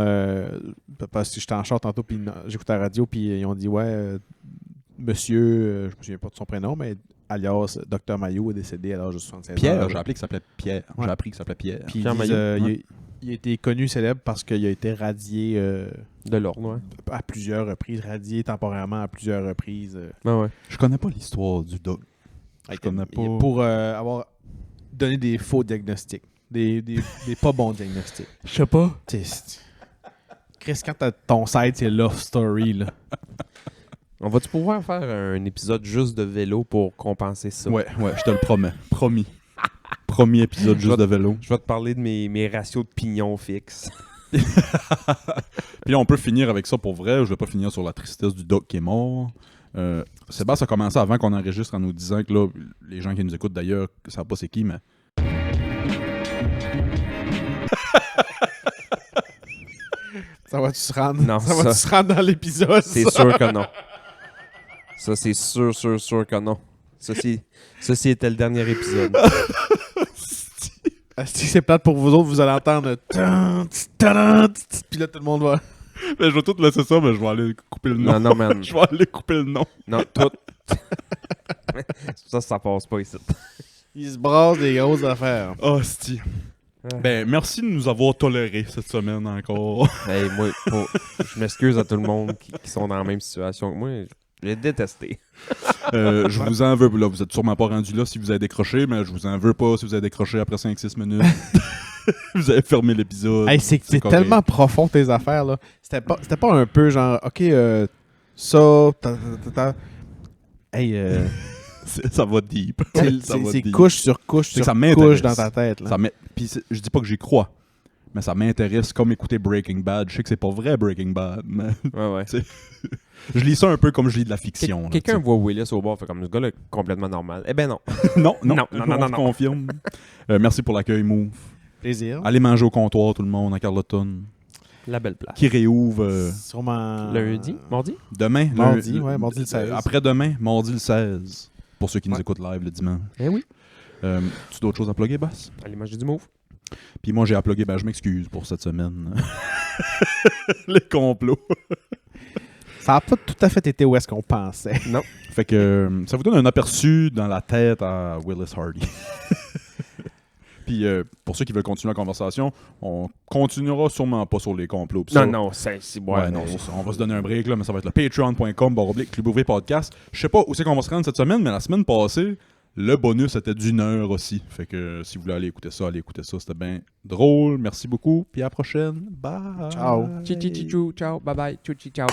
parce que j'étais en short tantôt, puis j'écoutais la radio, puis ils ont dit, monsieur, je me souviens pas de son prénom, mais alias Dr Mayo est décédé à l'âge de 76 ans. Pierre, j'ai appris qu'il s'appelait Pierre. Ouais. J'ai appris qu'il s'appelait Pierre. Puis ils Pierre disent, Maillot. il a été connu célèbre parce qu'il a été radié De l'ordre, ouais. à plusieurs reprises, radié temporairement à plusieurs reprises. Ouais. Je connais pas l'histoire du Doc. Je connais pas. Pour avoir donné des faux diagnostics. Des pas bons diagnostics. Je sais pas. Chris, quand ton site, c'est Love Story, là. On va-tu pouvoir faire un épisode juste de vélo pour compenser ça? Ouais, je te le promets. Promis. Premier épisode juste de vélo. Je vais te parler de mes ratios de pignons fixes. Puis là, on peut finir avec ça pour vrai. Je vais pas finir sur la tristesse du Doc qui est mort. Sébastien a commencé avant qu'on enregistre en nous disant que là, les gens qui nous écoutent d'ailleurs, ne savent pas c'est qui, mais... Ça va-tu se rendre? Non, ça va-tu se rendre dans l'épisode? C'est sûr que non. Ça, c'est sûr que non. Ceci était le dernier épisode. Si c'est plate pour vous autres, vous allez entendre puis là tout le monde va... Mais je vais tout laisser ça, mais je vais aller couper le nom. Non, man. Je vais aller couper le nom. Non, Ça passe pas ici. Il se brasse des grosses affaires. Hostie. Ben, merci de nous avoir tolérés cette semaine encore. Hey, moi, je m'excuse à tout le monde qui sont dans la même situation que moi. Je l'ai détesté. Je vous en veux. Là, vous êtes sûrement pas rendu là si vous avez décroché, mais je vous en veux pas si vous avez décroché après 5-6 minutes. Vous avez fermé l'épisode. Hey, c'est correct. tellement profond tes affaires, là. C'était pas un peu genre, OK, ça... Hey, Ça va deep. Ça va c'est deep. couche sur couche C'est sur que ça m'intéresse. couche dans ta tête, là. Puis je dis pas que j'y crois, mais ça m'intéresse comme écouter Breaking Bad. Je sais que c'est pas vrai Breaking Bad, mais Ouais. je lis ça un peu comme je lis de la fiction. là, Quelqu'un tu voit Willis au bord, fait comme ce gars-là est complètement normal. Eh ben non. sais. Non, Non, on se confirme. Merci pour l'accueil, Move. Plaisir. Allez manger au comptoir, tout le monde, à Carleton. La belle place. Qui réouvre Sûrement... Lundi? Mardi? demain. Mardi, ouais, mardi le 16. Après-demain, mardi le 16. Pour ceux qui nous Ouais. écoutent live le dimanche. Eh oui. Tu d'autres choses à plugger, Bass? Allez manger du move. Puis moi, j'ai à plugger, ben je m'excuse pour cette semaine. Les complots. Ça n'a pas tout à fait été où est-ce qu'on pensait. Fait que ça vous donne un aperçu dans la tête à Willis Hardy. Puis pour ceux qui veulent continuer la conversation, on continuera sûrement pas sur les complots. Puis ça, Non, c'est Ouais, non, c'est ça. On va se donner un break, là, mais ça va être le patreon.com/Club Ouvrier Podcast. Je sais pas où c'est qu'on va se rendre cette semaine, mais la semaine passée, le bonus était d'1 heure aussi. Fait que si vous voulez aller écouter ça, c'était bien drôle. Merci beaucoup, puis à la prochaine. Bye! Ciao. Ciao. Bye bye. Ciao.